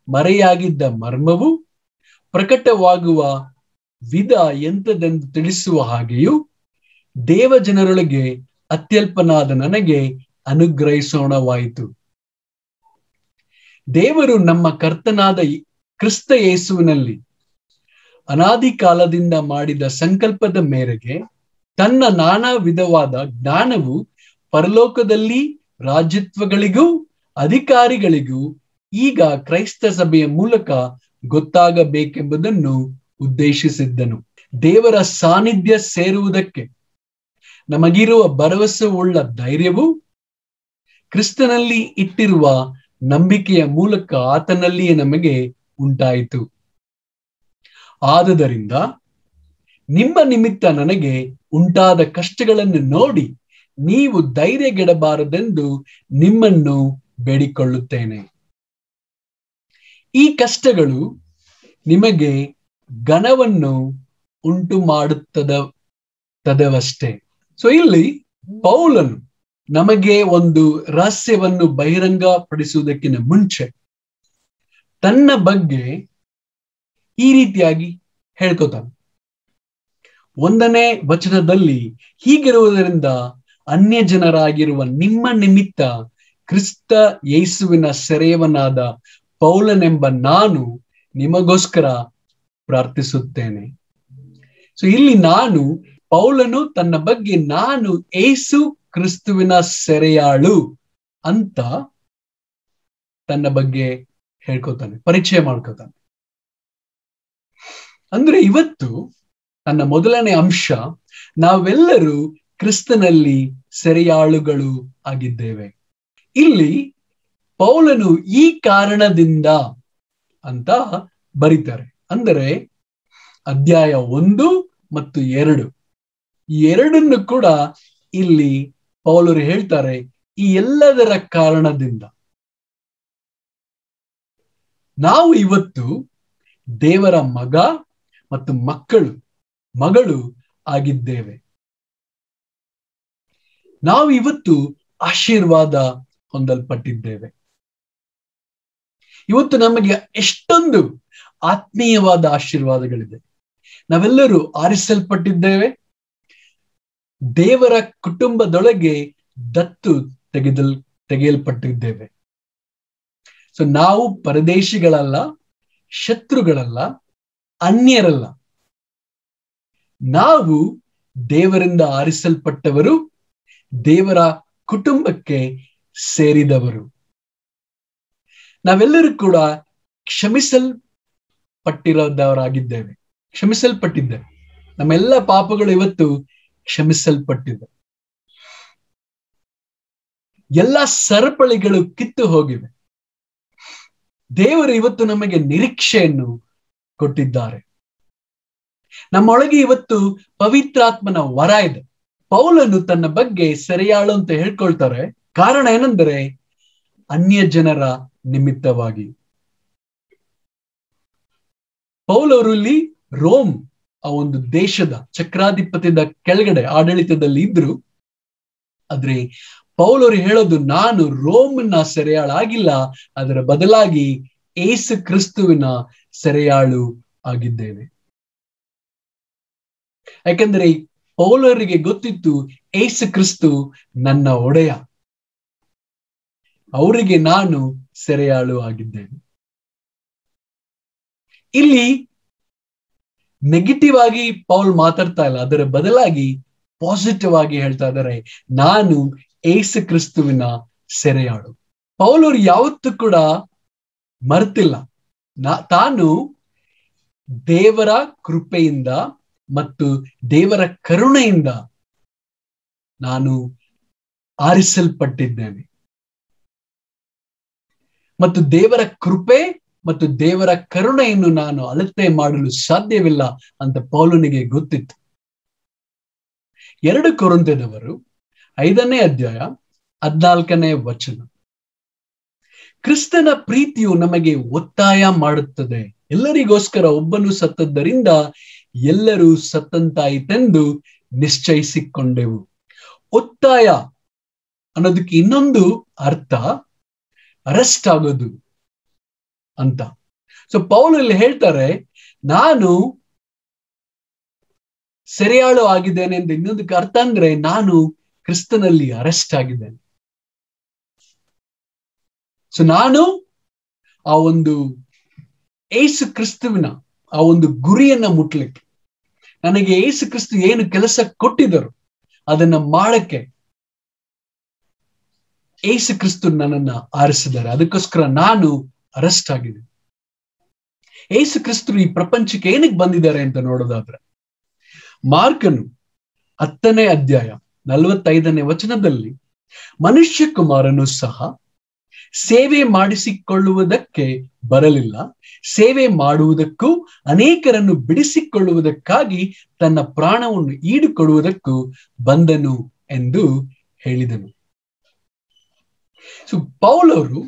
ಮರೆಯಾಗಿದ್ದ ಮರ್ಮವು ಪ್ರಕಟವಾಗುವ ವಿಧ ಎಂತದೆಂದು ತಿಳಿಸುವ ಹಾಗೆಯೂ ದೇವ ಜನರೊಳಗೆ ಅತ್ಯಲ್ಪನಾದ ನನಗೆ ಅನುಗ್ರಹಿಸೋಣವಾಯಿತು. ದೇವರು ನಮ್ಮ ಕರ್ತನಾದ ಕ್ರಿಸ್ತ ಯೇಸುವಿನಲ್ಲಿ ಅನಾದಿ ಕಾಲದಿಂದ ಮಾಡಿದ ಸಂಕಲ್ಪದ ಮೇರೆಗೆ ತನ್ನ ನಾನಾ ವಿಧವಾದ ಜ್ಞಾನವು ಪರಲೋಕದಲ್ಲಿ ರಾಜ್ಯತ್ವಗಳಿಗೂ ಅಧಿಕಾರಿಗಳಿಗೂ ಈಗ ಕ್ರೈಸ್ತ ಸಭೆಯ ಮೂಲಕ ಗೊತ್ತಾಗಬೇಕೆಂಬುದನ್ನು ಉದ್ದೇಶಿಸಿದ್ದನು. ದೇವರ ಸಾನ್ನಿಧ್ಯ ಸೇರುವುದಕ್ಕೆ ನಮಗಿರುವ ಭರವಸೆ ಉಳ್ಳ ಧೈರ್ಯವು ಕ್ರಿಸ್ತನಲ್ಲಿ ಇಟ್ಟಿರುವ ನಂಬಿಕೆಯ ಮೂಲಕ ಆತನಲ್ಲಿಯೇ ನಮಗೆ ಉಂಟಾಯಿತು. ಆದುದರಿಂದ ನಿಮ್ಮ ನಿಮಿತ್ತ ನನಗೆ ಉಂಟಾದ ಕಷ್ಟಗಳನ್ನು ನೋಡಿ ನೀವು ಧೈರ್ಯಗೆಡಬಾರದೆಂದು ನಿಮ್ಮನ್ನು ಬೇಡಿಕೊಳ್ಳುತ್ತೇನೆ. ಈ ಕಷ್ಟಗಳು ನಿಮಗೆ ಘನವನ್ನು ಉಂಟು ಮಾಡುತ್ತದವಷ್ಟೇ. ಸೊ ಇಲ್ಲಿ ಪೌಲನು ನಮಗೆ ಒಂದು ರಹಸ್ಯವನ್ನು ಬಹಿರಂಗ ಪಡಿಸುವುದಕ್ಕಿಂತ ಮುಂಚೆ ತನ್ನ ಬಗ್ಗೆ ಈ ರೀತಿಯಾಗಿ ಹೇಳ್ಕೊತಾನೆ. 1ನೇ ವಚನದಲ್ಲಿ ಹೀಗಿರುವುದರಿಂದ ಅನ್ಯ ಜನರಾಗಿರುವ ನಿಮ್ಮ ನಿಮಿತ್ತ ಕ್ರಿಸ್ತ ಯೇಸುವಿನ ಸೆರೆಯವನಾದ ಪೌಲನೆಂಬ ನಾನು ನಿಮಗೋಸ್ಕರ ಪ್ರಾರ್ಥಿಸುತ್ತೇನೆ. ಸೊ ಇಲ್ಲಿ ಪೌಲನು ತನ್ನ ಬಗ್ಗೆ ನಾನು ಯೇಸು ಕ್ರಿಸ್ತುವಿನ ಸೆರೆಯಾಳು ಅಂತ ತನ್ನ ಬಗ್ಗೆ ಹೇಳ್ಕೊತಾನೆ, ಪರಿಚಯ ಮಾಡ್ಕೋತಾನೆ. ಅಂದ್ರೆ ಇವತ್ತು ನನ್ನ ಮೊದಲನೇ ಅಂಶ, ನಾವೆಲ್ಲರೂ ಕ್ರಿಸ್ತನಲ್ಲಿ ಸೆರೆಯಾಳುಗಳು ಆಗಿದ್ದೇವೆ. ಇಲ್ಲಿ ಪೌಲನು ಈ ಕಾರಣದಿಂದ ಅಂತ ಬರೀತಾರೆ. ಅಂದರೆ ಅಧ್ಯಾಯ 1 ಮತ್ತು 2 ಈ ಎರಡನ್ನು ಕೂಡ ಇಲ್ಲಿ ಪೌಲರು ಹೇಳ್ತಾರೆ, ಈ ಎಲ್ಲದರ ಕಾರಣದಿಂದ ನಾವು ಇವತ್ತು ದೇವರ ಮಗ ಮತ್ತು ಮಗಳು ಆಗಿದ್ದೇವೆ. ನಾವು ಇವತ್ತು ಆಶೀರ್ವಾದ ಹೊಂದಲ್ಪಟ್ಟಿದ್ದೇವೆ. ಇವತ್ತು ನಮಗೆ ಎಷ್ಟೊಂದು ಆತ್ಮೀಯವಾದ ಆಶೀರ್ವಾದಗಳಿದೆ. ನಾವೆಲ್ಲರೂ ಆರಿಸಲ್ಪಟ್ಟಿದ್ದೇವೆ, ದೇವರ ಕುಟುಂಬದೊಳಗೆ ದತ್ತು ತೆಗೆಯಲ್ಪಟ್ಟಿದ್ದೇವೆ. ಸೊ ನಾವು ಪರದೇಶಿಗಳಲ್ಲ, ಶತ್ರುಗಳಲ್ಲ, ಅನ್ಯರಲ್ಲ. ನಾವು ದೇವರಿಂದ ಆರಿಸಲ್ಪಟ್ಟವರು, ದೇವರ ಕುಟುಂಬಕ್ಕೆ ಸೇರಿದವರು. ನಾವೆಲ್ಲರೂ ಕೂಡ ಕ್ಷಮಿಸಲ್ಪಟ್ಟಿದ್ದೇವೆ. ನಮ್ಮೆಲ್ಲ ಪಾಪಗಳು ಇವತ್ತು ಕ್ಷಮಿಸಲ್ಪಟ್ಟಿದೆ. ಎಲ್ಲ ಸರಪಳಿಗಳು ಕಿತ್ತು ಹೋಗಿವೆ. ದೇವರು ಇವತ್ತು ನಮಗೆ ನಿರೀಕ್ಷೆಯನ್ನು ಕೊಟ್ಟಿದ್ದಾರೆ. ನಮ್ಮೊಳಗೆ ಇವತ್ತು ಪವಿತ್ರಾತ್ಮನ ವರ ಇದೆ. ಪೌಲನು ತನ್ನ ಬಗ್ಗೆ ಸೆರೆಯಾಳು ಅಂತ ಹೇಳ್ಕೊಳ್ತಾರೆ. ಕಾರಣ ಏನೆಂದರೆ ಅನ್ಯ ಜನರ ನಿಮಿತ್ತವಾಗಿ. ಪೌಲರು ಇಲ್ಲಿ ರೋಮ್ ಆ ಒಂದು ದೇಶದ ಚಕ್ರಾಧಿಪತ್ಯದ ಕೆಳಗಡೆ ಆಡಳಿತದಲ್ಲಿ ಇದ್ರು. ಆದ್ರೆ ಪೌಲರು ಹೇಳೋದು, ನಾನು ರೋಮ್ನ ಸೆರೆಯಾಳಾಗಿಲ್ಲ, ಅದರ ಬದಲಾಗಿ ಯೇಸು ಕ್ರಿಸ್ತುವಿನ ಸೆರೆಯಾಳು ಆಗಿದ್ದೇನೆ. ಯಾಕಂದ್ರೆ ಪೌಲರಿಗೆ ಗೊತ್ತಿತ್ತು, ಯೇಸು ಕ್ರಿಸ್ತು ನನ್ನ ಒಡೆಯ, ಅವರಿಗೆ ನಾನು ಸೆರೆಯಾಳು ಆಗಿದ್ದೇನೆ. ಇಲ್ಲಿ ನೆಗೆಟಿವ್ ಆಗಿ ಪೌಲ್ ಮಾತಾಡ್ತಾ ಇಲ್ಲ, ಅದರ ಬದಲಾಗಿ ಪಾಸಿಟಿವ್ ಆಗಿ ಹೇಳ್ತಾ ಇದ್ದಾರೆ, ನಾನು ಯೇಸು ಕ್ರಿಸ್ತುವಿನ ಸೆರೆಯಾಳು. ಪೌಲರು ಯಾವತ್ತೂ ಕೂಡ ಮರ್ತಿಲ್ಲ, ತಾನು ದೇವರ ಕೃಪೆಯಿಂದ ಮತ್ತು ದೇವರ ಕರುಣೆಯಿಂದ ನಾನು ಆರಿಸಲ್ಪಟ್ಟಿದ್ದೇನೆ ಮತ್ತು ದೇವರ ಕೃಪೆ ಮತ್ತು ದೇವರ ಕರುಣೆಯನ್ನು ನಾನು ಅಳತೆ ಮಾಡಲು ಸಾಧ್ಯವಿಲ್ಲ ಅಂತ ಪೌಲನಿಗೆ ಗೊತ್ತಿತ್ತು. 2 ಕೊರಿಂಥದವರು 5ನೇ ಅಧ್ಯಾಯ 14ನೇ ವಚನ. ಕ್ರಿಸ್ತನ ಪ್ರೀತಿಯು ನಮಗೆ ಒತ್ತಾಯ ಮಾಡುತ್ತದೆ, ಎಲ್ಲರಿಗೋಸ್ಕರ ಒಬ್ಬನು ಸತ್ತದ್ದರಿಂದ ಎಲ್ಲರೂ ಸತ್ತಂತಾಯಿತೆಂದು ನಿಶ್ಚಯಿಸಿಕೊಂಡೆವು. ಒತ್ತಾಯ ಅನ್ನೋದಕ್ಕೆ ಇನ್ನೊಂದು ಅರ್ಥ ಅರೆಸ್ಟ್ ಆಗೋದು ಅಂತ. ಸೊ ಪೌಲಲ್ಲಿ ಹೇಳ್ತಾರೆ, ನಾನು ಸೆರೆಯಾಳು ಆಗಿದ್ದೇನೆ ಅಂತ. ಇನ್ನೊಂದಕ್ಕೆ ಅರ್ಥ ಅಂದ್ರೆ ನಾನು ಕ್ರಿಸ್ತನಲ್ಲಿ ಅರೆಸ್ಟ್ ಆಗಿದ್ದೇನೆ. ಸೊ ನಾನು ಆ ಒಂದು ಯೇಸು ಕ್ರಿಸ್ತುವಿನ ಆ ಒಂದು ಗುರಿಯನ್ನ ಮುಟ್ಲಿಕ್ಕೆ, ನನಗೆ ಯೇಸು ಕ್ರಿಸ್ತು ಏನು ಕೆಲಸ ಕೊಟ್ಟಿದ್ದರು ಅದನ್ನ ಮಾಡಕ್ಕೆ ಯೇಸು ಕ್ರಿಸ್ತು ನನ್ನನ್ನ ಆರಿಸಿದ್ದಾರೆ. ಅದಕ್ಕೋಸ್ಕರ ನಾನು ಅರೆಸ್ಟ್ ಆಗಿದ್ದೇನೆ. ಯೇಸು ಕ್ರಿಸ್ತು ಈ ಪ್ರಪಂಚಕ್ಕೆ ಏನಕ್ಕೆ ಬಂದಿದ್ದಾರೆ ಅಂತ ನೋಡೋದಾದ್ರೆ, ಮಾರ್ಕನು 10ನೇ ಅಧ್ಯಾಯ 45ನೇ ವಚನದಲ್ಲಿ, ಮನುಷ್ಯ ಕುಮಾರನು ಸಹ ಸೇವೆ ಮಾಡಿಸಿಕೊಳ್ಳುವುದಕ್ಕೆ ಬರಲಿಲ್ಲ, ಸೇವೆ ಮಾಡುವುದಕ್ಕೂ ಅನೇಕರನ್ನು ಬಿಡಿಸಿಕೊಳ್ಳುವುದಕ್ಕಾಗಿ ತನ್ನ ಪ್ರಾಣವನ್ನು ಈಡುಕೊಡುವುದಕ್ಕೂ ಬಂದನು ಎಂದು ಹೇಳಿದನು. ಸೊ ಪೌಲರು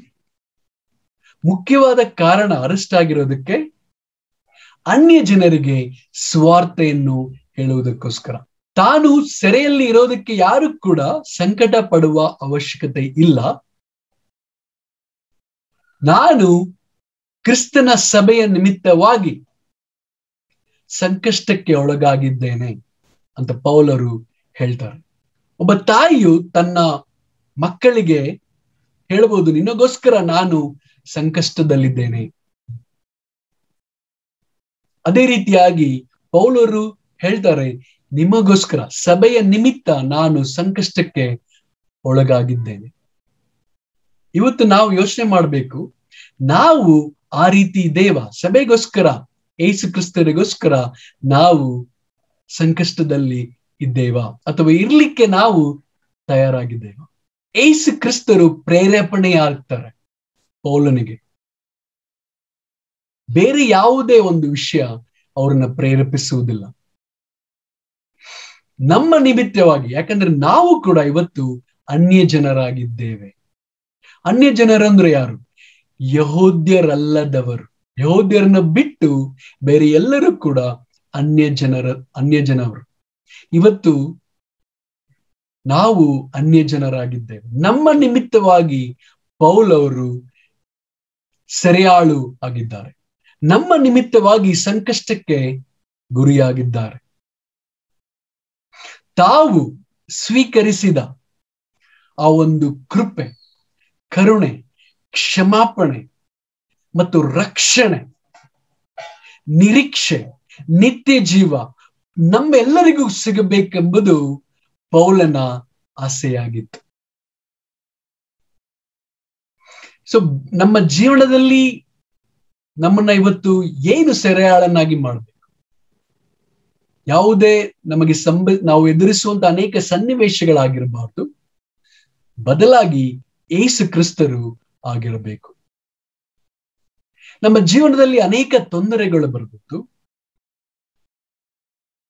ಮುಖ್ಯವಾದ ಕಾರಣ ಅರೆಸ್ಟ್ ಆಗಿರೋದಕ್ಕೆ ಅನ್ಯ ಜನರಿಗೆ ಸ್ವಾರ್ಥೆಯನ್ನು ಹೇಳುವುದಕ್ಕೋಸ್ಕರ. ತಾನು ಸೆರೆಯಲ್ಲಿ ಇರೋದಕ್ಕೆ ಯಾರು ಕೂಡ ಸಂಕಟ ಪಡುವ ಅವಶ್ಯಕತೆ ಇಲ್ಲ. ನಾನು ಕ್ರಿಸ್ತನ ಸಭೆಯ ನಿಮಿತ್ತವಾಗಿ ಸಂಕಷ್ಟಕ್ಕೆ ಒಳಗಾಗಿದ್ದೇನೆ. ಅಂತ ಪೌಲರು ಹೇಳ್ತಾರೆ. ಒಬ್ಬ ತಾಯಿಯು ತನ್ನ ಮಕ್ಕಳಿಗೆ ಹೇಳ್ಬೋದು, ನಿನಗೋಸ್ಕರ ನಾನು ಸಂಕಷ್ಟದಲ್ಲಿದ್ದೇನೆ. ಅದೇ ರೀತಿಯಾಗಿ ಪೌಲರು ಹೇಳ್ತಾರೆ, ನಿಮಗೋಸ್ಕರ ಸಭೆಯ ನಿಮಿತ್ತ ನಾನು ಸಂಕಷ್ಟಕ್ಕೆ ಒಳಗಾಗಿದ್ದೇನೆ. ಇವತ್ತು ನಾವು ಯೋಚನೆ ಮಾಡಬೇಕು, ನಾವು ಆ ರೀತಿ ಇದ್ದೇವ? ಸಭೆಗೋಸ್ಕರ, ಯೇಸು ಕ್ರಿಸ್ತರಿಗೋಸ್ಕರ ನಾವು ಸಂಕಷ್ಟದಲ್ಲಿ ಇದ್ದೇವಾ ಅಥವಾ ಇರ್ಲಿಕ್ಕೆ ನಾವು ತಯಾರಾಗಿದ್ದೇವ? ಯೇಸು ಕ್ರಿಸ್ತರು ಪ್ರೇರೇಪಣೆ ಆಗ್ತಾರೆ ಪೌಲನಿಗೆ. ಬೇರೆ ಯಾವುದೇ ಒಂದು ವಿಷಯ ಅವ್ರನ್ನ ಪ್ರೇರೇಪಿಸುವುದಿಲ್ಲ. ನಮ್ಮ ನಿಮಿತ್ತವಾಗಿ, ಯಾಕಂದ್ರೆ ನಾವು ಕೂಡ ಇವತ್ತು ಅನ್ಯ ಜನರಾಗಿದ್ದೇವೆ. ಅನ್ಯ ಜನರಂದ್ರೆ ಯಾರು? ಯಹೂದ್ಯರಲ್ಲದವರು. ಯಹೂದ್ಯರನ್ನ ಬಿಟ್ಟು ಬೇರೆ ಎಲ್ಲರೂ ಕೂಡ ಅನ್ಯ ಜನರು. ಇವತ್ತು ನಾವು ಅನ್ಯ ಜನರಾಗಿದ್ದೇವೆ. ನಮ್ಮ ನಿಮಿತ್ತವಾಗಿ ಪೌಲವರು ಸೆರೆಯಾಳು ಆಗಿದ್ದಾರೆ. ನಮ್ಮ ನಿಮಿತ್ತವಾಗಿ ಸಂಕಷ್ಟಕ್ಕೆ ಗುರಿಯಾಗಿದ್ದಾರೆ. ತಾವು ಸ್ವೀಕರಿಸಿದ ಆ ಒಂದು ಕೃಪೆ, ಕರುಣೆ, ಕ್ಷಮಾಪಣೆ ಮತ್ತು ರಕ್ಷಣೆ, ನಿರೀಕ್ಷೆ, ನಿತ್ಯ ಜೀವ ನಮ್ಮೆಲ್ಲರಿಗೂ ಸಿಗಬೇಕೆಂಬುದು ಪೌಲನ ಆಸೆಯಾಗಿತ್ತು. ಸೊ ನಮ್ಮ ಜೀವನದಲ್ಲಿ ನಮ್ಮನ್ನ ಇವತ್ತು ಏನು ಸೆರೆಯಾಳನ್ನಾಗಿ ಮಾಡಬೇಕು? ಯಾವುದೇ ನಮಗೆ ನಾವು ಎದುರಿಸುವಂತ ಅನೇಕ ಸನ್ನಿವೇಶಗಳಾಗಿರಬಾರ್ದು, ಬದಲಾಗಿ ಯೇಸು ಕ್ರಿಸ್ತರು ಆಗಿರಬೇಕು. ನಮ್ಮ ಜೀವನದಲ್ಲಿ ಅನೇಕ ತೊಂದರೆಗಳು ಬರಬಹುದು,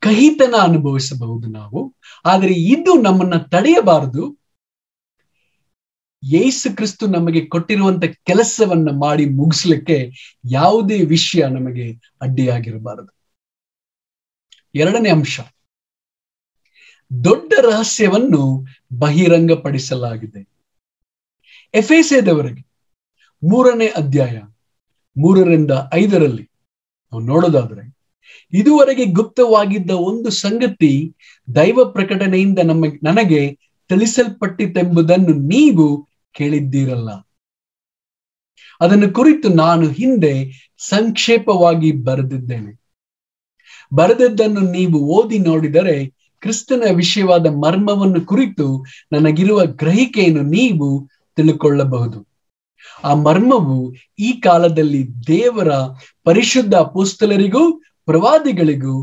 ಕಹಿತನ ಅನುಭವಿಸಬಹುದು ನಾವು, ಆದರೆ ಇದು ನಮ್ಮನ್ನ ತಡೆಯಬಾರದು. ಯೇಸು ಕ್ರಿಸ್ತು ನಮಗೆ ಕೊಟ್ಟಿರುವಂತ ಕೆಲಸವನ್ನ ಮಾಡಿ ಮುಗಿಸ್ಲಿಕ್ಕೆ ಯಾವುದೇ ವಿಷಯ ನಮಗೆ ಅಡ್ಡಿಯಾಗಿರಬಾರದು. ಎರಡನೇ ಅಂಶ, ದೊಡ್ಡ ರಹಸ್ಯವನ್ನು ಬಹಿರಂಗಪಡಿಸಲಾಗಿದೆ. ಎಫೆಸದವರಿಗೆ 3ನೇ ಅಧ್ಯಾಯ 3ರಿಂದ 5ರಲ್ಲಿ ನಾವು ನೋಡೋದಾದ್ರೆ, ಇದುವರೆಗೆ ಗುಪ್ತವಾಗಿದ್ದ ಒಂದು ಸಂಗತಿ ದೈವ ಪ್ರಕಟಣೆಯಿಂದ ನನಗೆ ತಿಳಿಸಲ್ಪಟ್ಟಿತೆಂಬುದನ್ನು ನೀವು ಕೇಳಿದ್ದೀರಲ್ಲ. ಅದನ್ನು ಕುರಿತು ನಾನು ಹಿಂದೆ ಸಂಕ್ಷೇಪವಾಗಿ ಬರೆದಿದ್ದೇನೆ. ಬರೆದದ್ದನ್ನು ನೀವು ಓದಿ ನೋಡಿದರೆ ಕ್ರಿಸ್ತನ ವಿಷಯವಾದ ಮರ್ಮವನ್ನು ಕುರಿತು ನನಗಿರುವ ಗ್ರಹಿಕೆಯನ್ನು ನೀವು ತಿಳ್ಕೊಳ್ಳಬಹುದು. ಆ ಮರ್ಮವು ಈ ಕಾಲದಲ್ಲಿ ದೇವರ ಪರಿಶುದ್ಧ ಅಪೊಸ್ತಲರಿಗೂ ಪ್ರವಾದಿಗಳಿಗೂ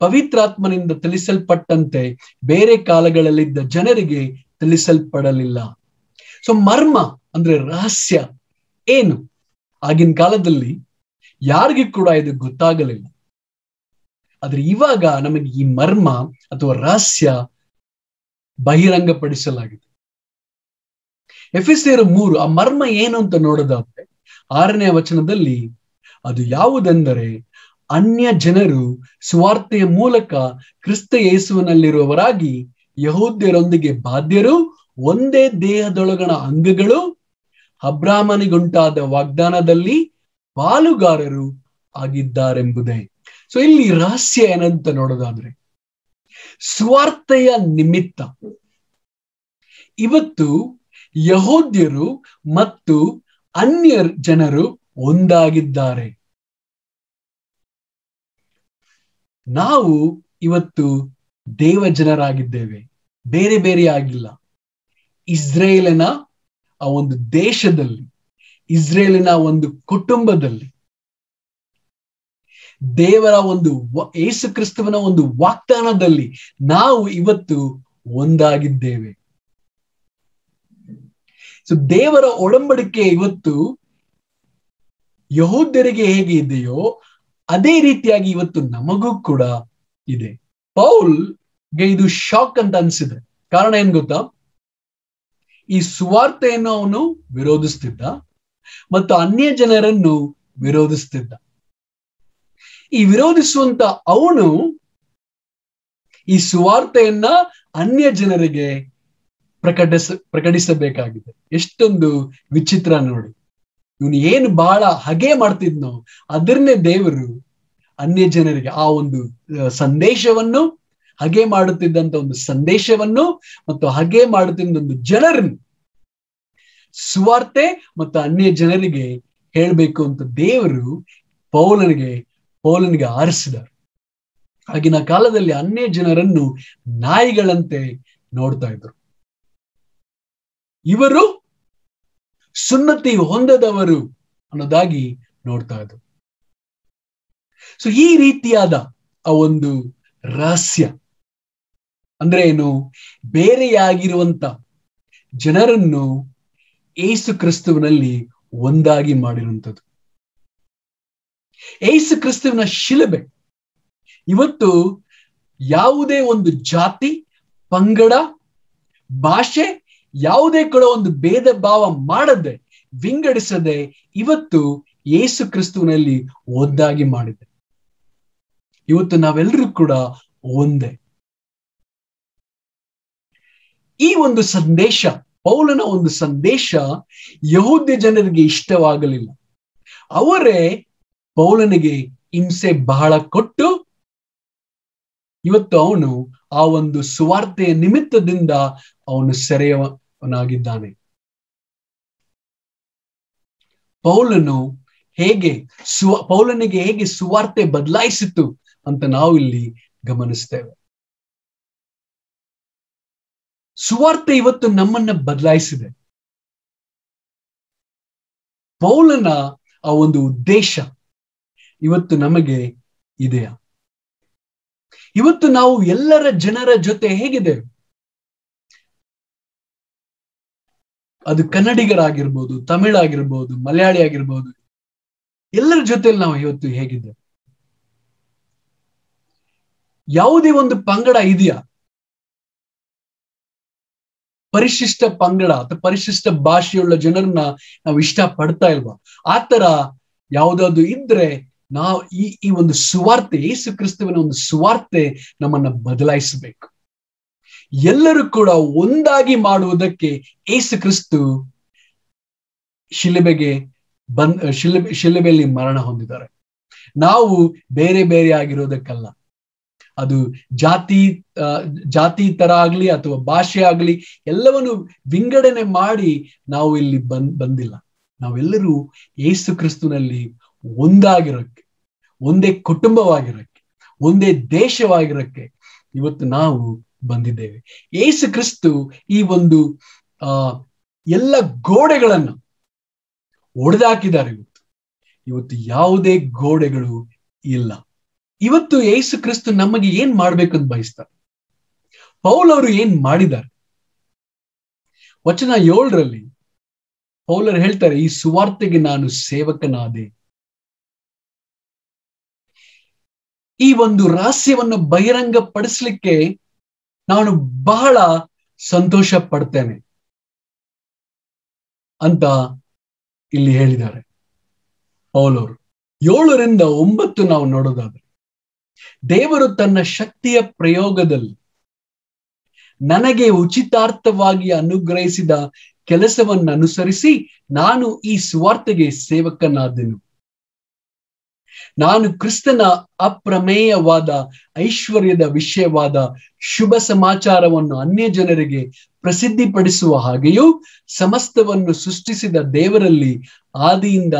ಪವಿತ್ರಾತ್ಮನಿಂದ ತಿಳಿಸಲ್ಪಟ್ಟಂತೆ ಬೇರೆ ಕಾಲಗಳಲ್ಲಿದ್ದ ಜನರಿಗೆ ತಿಳಿಸಲ್ಪಡಲಿಲ್ಲ. ಸೊ ಮರ್ಮ ಅಂದ್ರೆ ರಹಸ್ಯ ಏನು? ಆಗಿನ ಕಾಲದಲ್ಲಿ ಯಾರಿಗೂ ಕೂಡ ಇದು ಗೊತ್ತಾಗಲಿಲ್ಲ. ಆದ್ರೆ ಇವಾಗ ನಮಗೆ ಈ ಮರ್ಮ ಅಥವಾ ರಹಸ್ಯ ಬಹಿರಂಗಪಡಿಸಲಾಗಿದೆ. ಎಫೆಸರು 3 ಆ ಮರ್ಮ ಏನು ಅಂತ ನೋಡೋದಾದ್ರೆ 6ನೇ ವಚನದಲ್ಲಿ ಅದು ಯಾವುದೆಂದರೆ, ಅನ್ಯ ಜನರು ಸುವಾರ್ತೆಯ ಮೂಲಕ ಕ್ರಿಸ್ತ ಯೇಸುವಿನಲ್ಲಿರುವವರಾಗಿ ಯಹೂದ್ಯರೊಂದಿಗೆ ಬಾಧ್ಯರು, ಒಂದೇ ದೇಹದೊಳಗಣ ಅಂಗಗಳು, ಅಬ್ರಾಹ್ಮನಿಗುಂಟಾದ ವಾಗ್ದಾನದಲ್ಲಿ ಪಾಲುಗಾರರು ಆಗಿದ್ದಾರೆಂಬುದೇ. ಸೊ ಇಲ್ಲಿ ರಹಸ್ಯ ಏನಂತ ನೋಡೋದಾದ್ರೆ, ಸುವಾರ್ತೆಯ ನಿಮಿತ್ತ ಇವತ್ತು ಯಹೂದ್ಯರು ಮತ್ತು ಅನ್ಯ ಜನರು ಒಂದಾಗಿದ್ದಾರೆ. ನಾವು ಇವತ್ತು ದೇವ ಜನರಾಗಿದ್ದೇವೆ, ಬೇರೆ ಬೇರೆ ಆಗಿಲ್ಲ. ಇಸ್ರೇಲಿನ ಆ ಒಂದು ದೇಶದಲ್ಲಿ, ಇಸ್ರೇಲಿನ ಒಂದು ಕುಟುಂಬದಲ್ಲಿ, ದೇವರ ಒಂದು ಯೇಸು ಕ್ರಿಸ್ತುವಿನ ಒಂದು ವಾಗ್ದಾನದಲ್ಲಿ ನಾವು ಇವತ್ತು ಒಂದಾಗಿದ್ದೇವೆ. ಸೊ ದೇವರ ಒಡಂಬಡಿಕೆ ಇವತ್ತು ಯಹೂದ್ಯರಿಗೆ ಹೇಗೆ ಇದೆಯೋ ಅದೇ ರೀತಿಯಾಗಿ ಇವತ್ತು ನಮಗೂ ಕೂಡ ಇದೆ. ಪೌಲ್ಗೆ ಇದು ಶಾಕ್ ಅಂತ ಅನ್ಸಿದೆ. ಕಾರಣ ಏನ್ ಗೊತ್ತಾ? ಈ ಸುವಾರ್ತೆಯನ್ನು ಅವನು ವಿರೋಧಿಸ್ತಿದ್ದ ಮತ್ತು ಅನ್ಯ ಜನರನ್ನು ವಿರೋಧಿಸ್ತಿದ್ದ. ಈ ವಿರೋಧಿಸುವಂತ ಅವನು ಈ ಸುವಾರ್ತೆಯನ್ನ ಅನ್ಯ ಜನರಿಗೆ ಪ್ರಕಟಿಸಬೇಕಾಗಿದೆ. ಎಷ್ಟೊಂದು ವಿಚಿತ್ರ ನೋಡಿ. ಇವನು ಏನು ಬಹಳ ಹಗೆ ಮಾಡ್ತಿದ್ನೋ ಅದನ್ನೇ ದೇವರು ಅನ್ಯ ಜನರಿಗೆ ಆ ಒಂದು ಸಂದೇಶವನ್ನು ಹಾಗೆ ಮಾಡುತ್ತಿದ್ದಂತ ಒಂದು ಸಂದೇಶವನ್ನು ಮತ್ತು ಹಾಗೆ ಮಾಡುತ್ತಿದ್ದ ಒಂದು ಜನರನ್ನು ಸುವಾರ್ತೆ ಮತ್ತು ಅನ್ಯ ಜನರಿಗೆ ಹೇಳ್ಬೇಕು ಅಂತ ದೇವರು ಪೌಲನಿಗೆ ಆರಿಸಿದರು. ಆಗಿನ ಕಾಲದಲ್ಲಿ ಅನ್ಯ ಜನರನ್ನು ನಾಯಿಗಳಂತೆ ನೋಡ್ತಾ ಇದ್ರು. ಇವರು ಸುನ್ನತಿ ಹೊಂದದವರು ಅನ್ನೋದಾಗಿ ನೋಡ್ತಾ ಇದ್ರು. ಸೊ ಈ ರೀತಿಯಾದ ಆ ಒಂದು ರಹಸ್ಯ ಅಂದ್ರೆ ಏನು, ಬೇರೆಯಾಗಿರುವಂತ ಜನರನ್ನು ಯೇಸು ಕ್ರಿಸ್ತುವಿನಲ್ಲಿ ಒಂದಾಗಿ ಮಾಡಿರುವಂಥದ್ದು. ಯೇಸು ಕ್ರಿಸ್ತುವಿನ ಶಿಲುಬೆ ಇವತ್ತು ಯಾವುದೇ ಒಂದು ಜಾತಿ, ಪಂಗಡ, ಭಾಷೆ ಯಾವುದೇ ಕೂಡ ಒಂದು ಭೇದ ಭಾವ ಮಾಡದೆ, ವಿಂಗಡಿಸದೆ ಇವತ್ತು ಯೇಸು ಕ್ರಿಸ್ತುವಿನಲ್ಲಿ ಒಂದಾಗಿ ಮಾಡಿದೆ. ಇವತ್ತು ನಾವೆಲ್ಲರೂ ಕೂಡ ಒಂದೇ. ಈ ಒಂದು ಸಂದೇಶ, ಪೌಲನ ಒಂದು ಸಂದೇಶ ಯಹೂದ್ಯ ಜನರಿಗೆ ಇಷ್ಟವಾಗಲಿಲ್ಲ. ಅವರೇ ಪೌಲನಿಗೆ ಹಿಂಸೆ ಬಹಳ ಕೊಟ್ಟು ಇವತ್ತು ಅವನು ಆ ಒಂದು ಸುವಾರ್ತೆಯ ನಿಮಿತ್ತದಿಂದ ಅವನು ಸೆರೆಯವನಾಗಿದ್ದಾನೆ. ಪೌಲನಿಗೆ ಹೇಗೆ ಸುವಾರ್ತೆ ಬದಲಾಯಿಸಿತು ಅಂತ ನಾವು ಇಲ್ಲಿ ಗಮನಿಸ್ತೇವೆ. ಸುವಾರ್ತೆ ಇವತ್ತು ನಮ್ಮನ್ನ ಬದಲಾಯಿಸಿದೆ. ಪೌಲನ ಆ ಒಂದು ಉದ್ದೇಶ ಇವತ್ತು ನಮಗೆ ಇದೆಯಾ? ಇವತ್ತು ನಾವು ಎಲ್ಲರ ಜನರ ಜೊತೆ ಹೇಗಿದ್ದೇವೆ? ಅದು ಕನ್ನಡಿಗರಾಗಿರ್ಬೋದು, ತಮಿಳ್ ಆಗಿರ್ಬೋದು, ಮಲಯಾಳಿ ಆಗಿರ್ಬೋದು, ಎಲ್ಲರ ಜೊತೆಲಿ ನಾವು ಇವತ್ತು ಹೇಗಿದ್ದೇವೆ? ಯಾವುದೇ ಒಂದು ಪಂಗಡ ಇದೆಯಾ? ಪರಿಶಿಷ್ಟ ಪಂಗಡ ಅಥವಾ ಪರಿಶಿಷ್ಟ ಭಾಷೆಯುಳ್ಳ ಜನರನ್ನ ನಾವು ಇಷ್ಟ ಪಡ್ತಾ ಇಲ್ವಾ? ಆತರ ಯಾವುದಾದ್ರು ಇದ್ರೆ ನಾವು ಈ ಒಂದು ಸುವಾರ್ತೆ, ಯೇಸು ಕ್ರಿಸ್ತುವಿನ ಒಂದು ಸುವಾರ್ತೆ ನಮ್ಮನ್ನ ಬದಲಾಯಿಸಬೇಕು. ಎಲ್ಲರೂ ಕೂಡ ಒಂದಾಗಿ ಮಾಡುವುದಕ್ಕೆ ಯೇಸು ಕ್ರಿಸ್ತು ಶಿಲುಬೆಯಲ್ಲಿ ಮರಣ ಹೊಂದಿದ್ದಾರೆ. ನಾವು ಬೇರೆ ಬೇರೆ ಆಗಿರೋದಕ್ಕಲ್ಲ. ಅದು ಜಾತಿ ತರ ಆಗ್ಲಿ ಅಥವಾ ಭಾಷೆ ಆಗ್ಲಿ ಎಲ್ಲವನ್ನು ವಿಂಗಡಣೆ ಮಾಡಿ ನಾವು ಇಲ್ಲಿ ಬಂದಿಲ್ಲ. ನಾವೆಲ್ಲರೂ ಯೇಸು ಕ್ರಿಸ್ತುನಲ್ಲಿ ಒಂದಾಗಿರಕ್ಕೆ, ಒಂದೇ ಕುಟುಂಬವಾಗಿರಕ್ಕೆ, ಒಂದೇ ದೇಶವಾಗಿರಕ್ಕೆ ಇವತ್ತು ನಾವು ಬಂದಿದ್ದೇವೆ. ಯೇಸು ಕ್ರಿಸ್ತು ಈ ಒಂದು ಎಲ್ಲ ಗೋಡೆಗಳನ್ನ ಒಡೆದಾಕಿದ್ದಾರೆ. ಇವತ್ತು ಯಾವುದೇ ಗೋಡೆಗಳು ಇಲ್ಲ. ಇವತ್ತು ಯೇಸು ಕ್ರಿಸ್ತು ನಮಗೆ ಏನ್ ಮಾಡ್ಬೇಕಂತ ಬಯಸ್ತಾರೆ? ಪೌಲರು ಏನ್ ಮಾಡಿದ್ದಾರೆ? ವಚನ 7 ಪೌಲರು ಹೇಳ್ತಾರೆ, ಈ ಸುವಾರ್ತೆಗೆ ನಾನು ಸೇವಕನಾದೆ. ಈ ಒಂದು ರಹಸ್ಯವನ್ನು ಬಹಿರಂಗ ಪಡಿಸ್ಲಿಕ್ಕೆ ನಾನು ಬಹಳ ಸಂತೋಷ ಪಡ್ತೇನೆ ಅಂತ ಇಲ್ಲಿ ಹೇಳಿದ್ದಾರೆ ಪೌಲರು. 7ರಿಂದ 9 ನಾವು ನೋಡೋದಾದ್ರೆ, ದೇವರು ತನ್ನ ಶಕ್ತಿಯ ಪ್ರಯೋಗದಲ್ಲಿ ನನಗೆ ಉಚಿತಾರ್ಥವಾಗಿ ಅನುಗ್ರಹಿಸಿದ ಕೆಲಸವನ್ನು ಅನುಸರಿಸಿ ನಾನು ಈ ಸುವಾರ್ತೆಗೆ ಸೇವಕನಾದೆನು. ನಾನು ಕ್ರಿಸ್ತನ ಅಪ್ರಮೇಯವಾದ ಐಶ್ವರ್ಯದ ವಿಷಯವಾದ ಶುಭ ಸಮಾಚಾರವನ್ನು ಅನ್ಯ ಜನರಿಗೆ ಪ್ರಸಿದ್ಧಿಪಡಿಸುವ ಹಾಗೆಯೂ ಸಮಸ್ತವನ್ನು ಸೃಷ್ಟಿಸಿದ ದೇವರಲ್ಲಿ ಆದಿಯಿಂದ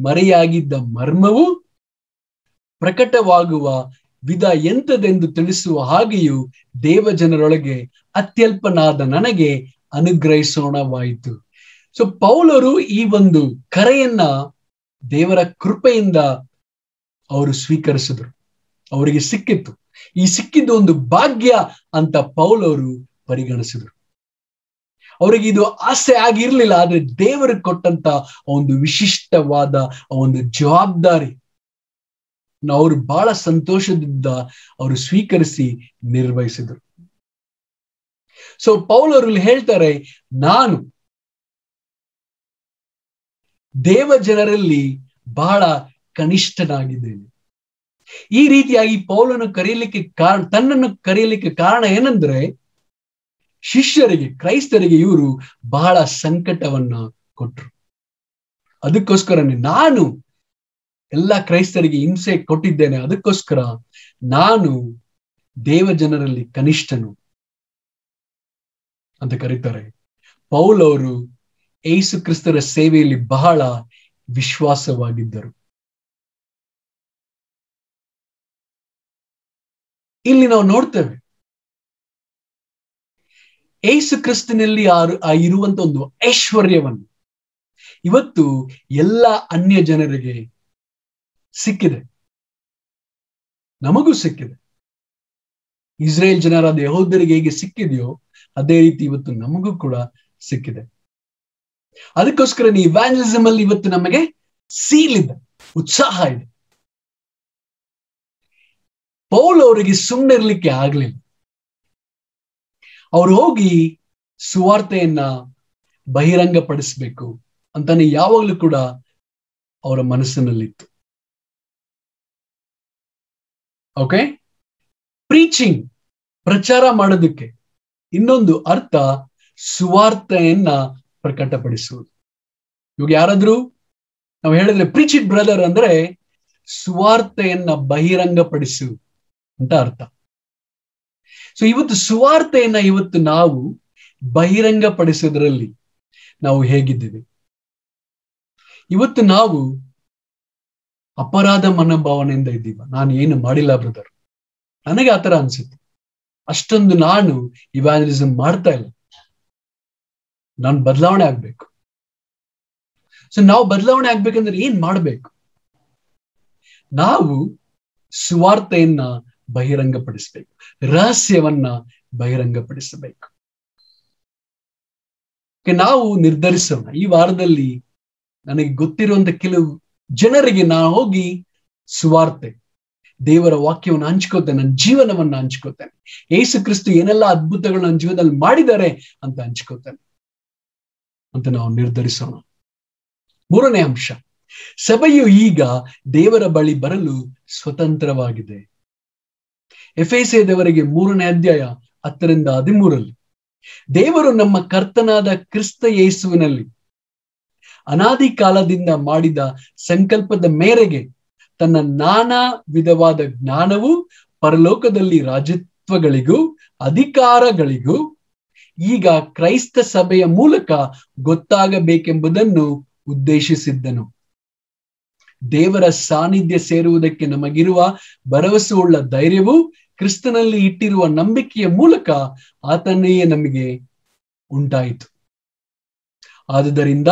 ಮರೆಯಾಗಿದ್ದ ಮರ್ಮವು ಪ್ರಕಟವಾಗುವ ವಿಧ ಎಂತದೆಂದು ತಿಳಿಸುವ ಹಾಗೆಯೂ ದೇವ ಜನರೊಳಗೆ ಅತ್ಯಲ್ಪನಾದ ನನಗೆ ಅನುಗ್ರಹಿಸೋಣವಾಯಿತು. ಸೊ ಪೌಲರು ಈ ಒಂದು ಕರೆಯನ್ನ ದೇವರ ಕೃಪೆಯಿಂದ ಅವರು ಸ್ವೀಕರಿಸಿದ್ರು. ಅವರಿಗೆ ಸಿಕ್ಕಿತ್ತು. ಈ ಸಿಕ್ಕಿದ್ದು ಒಂದು ಭಾಗ್ಯ ಅಂತ ಪೌಲರು ಪರಿಗಣಿಸಿದ್ರು. ಅವರಿಗೆ ಇದು ಆಸೆ ಆಗಿರ್ಲಿಲ್ಲ, ಆದ್ರೆ ದೇವರು ಕೊಟ್ಟಂತ ಒಂದು ವಿಶಿಷ್ಟವಾದ ಒಂದು ಜವಾಬ್ದಾರಿ ಅವರು ಬಹಳ ಸಂತೋಷದಿಂದ ಅವರು ಸ್ವೀಕರಿಸಿ ನಿರ್ವಹಿಸಿದ್ರು. ಸೊ ಪೌಲರು ಹೇಳ್ತಾರೆ, ನಾನು ದೇವ ಜನರಲ್ಲಿ ಬಹಳ ಕನಿಷ್ಠನಾಗಿದ್ದೇನೆ. ಈ ರೀತಿಯಾಗಿ ಪೌಲನು ತನ್ನನ್ನು ಕರೆಯಲಿಕ್ಕೆ ಕಾರಣ ಏನಂದ್ರೆ, ಶಿಷ್ಯರಿಗೆ, ಕ್ರೈಸ್ತರಿಗೆ ಇವರು ಬಹಳ ಸಂಕಟವನ್ನ ಕೊಟ್ರು. ಅದಕ್ಕೋಸ್ಕರನೇ ನಾನು ಎಲ್ಲ ಕ್ರೈಸ್ತರಿಗೆ ಹಿಂಸೆ ಕೊಟ್ಟಿದ್ದೇನೆ. ಅದಕ್ಕೋಸ್ಕರ ನಾನು ದೇವ ಜನರಲ್ಲಿ ಕನಿಷ್ಠನು ಅಂತ ಕರೀತಾರೆ. ಪೌಲ್ ಅವರು ಯೇಸು ಕ್ರಿಸ್ತರ ಸೇವೆಯಲ್ಲಿ ಬಹಳ ವಿಶ್ವಾಸವಾಗಿದ್ದರು. ಇಲ್ಲಿ ನಾವು ನೋಡ್ತೇವೆ ಯೇಸು ಕ್ರಿಸ್ತನಲ್ಲಿ ಇರುವಂತ ಒಂದು ಐಶ್ವರ್ಯವನ್ನು ಇವತ್ತು ಎಲ್ಲ ಅನ್ಯ ಜನರಿಗೆ ಸಿಕ್ಕಿದೆ, ನಮಗೂ ಸಿಕ್ಕಿದೆ. ಇಸ್ರೇಲ್ ಜನರಾದ ಯೆಹೂದ್ಯರಿಗೆ ಹೇಗೆ ಸಿಕ್ಕಿದೆಯೋ ಅದೇ ರೀತಿ ಇವತ್ತು ನಮಗೂ ಕೂಡ ಸಿಕ್ಕಿದೆ. ಅದಕ್ಕೋಸ್ಕರ ಈ ಇವಾಂಜಲಿಸಮ್ ಅಲ್ಲಿ ಇವತ್ತು ನಮಗೆ ಸೀಲಿದೆ, ಉತ್ಸಾಹ ಇದೆ. ಪೌಲ್ ಅವರಿಗೆ ಸುಮ್ಮನೆ ಇರ್ಲಿಕ್ಕೆ ಆಗ್ಲಿಲ್ಲ. ಅವ್ರು ಹೋಗಿ ಸುವಾರ್ತೆಯನ್ನ ಬಹಿರಂಗ ಪಡಿಸ್ಬೇಕು ಅಂತಾನೆ ಯಾವಾಗ್ಲೂ ಕೂಡ ಅವರ ಮನಸ್ಸಿನಲ್ಲಿತ್ತು. ಓಕೆ, ಪ್ರೀಚಿಂಗ್, ಪ್ರಚಾರ ಮಾಡೋದಕ್ಕೆ ಇನ್ನೊಂದು ಅರ್ಥ ಸುವಾರ್ತೆಯನ್ನ ಪ್ರಕಟಪಡಿಸುವುದು. ಇವಾಗ ಯಾರಾದ್ರೂ ನಾವು ಹೇಳಿದ್ರೆ ಪ್ರೀಚ್ ಇಟ್ ಬ್ರದರ್ ಅಂದ್ರೆ ಸುವಾರ್ತೆಯನ್ನ ಬಹಿರಂಗಪಡಿಸು ಅಂತ ಅರ್ಥ. ಸೊ ಇವತ್ತು ಸುವಾರ್ತೆಯನ್ನ ಇವತ್ತು ನಾವು ಬಹಿರಂಗಪಡಿಸೋದ್ರಲ್ಲಿ ನಾವು ಹೇಗಿದ್ದೀವಿ? ಇವತ್ತು ನಾವು ಅಪರಾಧ ಮನೋಭಾವನೆಯಿಂದ ಇದ್ದೀವ. ನಾನು ಏನು ಮಾಡಿಲ್ಲ ಬ್ರದರ್, ನನಗೆ ಆತರ ಅನ್ಸುತ್ತೆ, ಅಷ್ಟೊಂದು ನಾನು ಇವಾಂಜಲಿಸಮ್ ಮಾಡ್ತಾ ಇಲ್ಲ, ನಾನು ಬದಲಾವಣೆ ಆಗ್ಬೇಕು. ಸೊ ನಾವು ಬದಲಾವಣೆ ಆಗ್ಬೇಕಂದ್ರೆ ಏನ್ ಮಾಡ್ಬೇಕು? ನಾವು ಸುವಾರ್ತೆಯನ್ನ ಬಹಿರಂಗಪಡಿಸಬೇಕು, ರಹಸ್ಯವನ್ನ ಬಹಿರಂಗಪಡಿಸಬೇಕು. ನಾವು ನಿರ್ಧರಿಸೋಣ, ಈ ವಾರದಲ್ಲಿ ನನಗೆ ಗೊತ್ತಿರುವಂತ ಕೆಲವು ಜನರಿಗೆ ನಾನು ಹೋಗಿ ಸುವಾರ್ತೆ, ದೇವರ ವಾಕ್ಯವನ್ನು ಹಂಚ್ಕೋತೇನೆ, ನನ್ನ ಜೀವನವನ್ನ ಹಂಚ್ಕೋತೇನೆ, ಯೇಸು ಕ್ರಿಸ್ತು ಏನೆಲ್ಲ ಅದ್ಭುತಗಳು ನನ್ನ ಜೀವನದಲ್ಲಿ ಮಾಡಿದ್ದಾರೆ ಅಂತ ಹಂಚ್ಕೋತೇನೆ ಅಂತ ನಾವು ನಿರ್ಧರಿಸೋಣ. ಮೂರನೇ ಅಂಶ, ಸಭೆಯು ಈಗ ದೇವರ ಬಳಿ ಬರಲು ಸ್ವತಂತ್ರವಾಗಿದೆ. ಎಫೆಸದವರಿಗೆ 3ನೇ ಅಧ್ಯಾಯ 10-13 ದೇವರು ನಮ್ಮ ಕರ್ತನಾದ ಕ್ರಿಸ್ತ ಯೇಸುವಿನಲ್ಲಿ ಅನಾದಿ ಕಾಲದಿಂದ ಮಾಡಿದ ಸಂಕಲ್ಪದ ಮೇರೆಗೆ ತನ್ನ ನಾನಾ ವಿಧವಾದ ಜ್ಞಾನವು ಪರಲೋಕದಲ್ಲಿ ರಾಜತ್ವಗಳಿಗೂ ಅಧಿಕಾರಗಳಿಗೂ ಈಗ ಕ್ರೈಸ್ತ ಸಭೆಯ ಮೂಲಕ ಗೊತ್ತಾಗಬೇಕೆಂಬುದನ್ನು ಉದ್ದೇಶಿಸಿದ್ದನು. ದೇವರ ಸಾನ್ನಿಧ್ಯ ಸೇರುವುದಕ್ಕೆ ನಮಗಿರುವ ಭರವಸೆಯುಳ್ಳ ಧೈರ್ಯವು ಕ್ರಿಸ್ತನಲ್ಲಿ ಇಟ್ಟಿರುವ ನಂಬಿಕೆಯ ಮೂಲಕ ಆತನೇ ನಮಗೆ ಉಂಟಾಯಿತು. ಆದುದರಿಂದ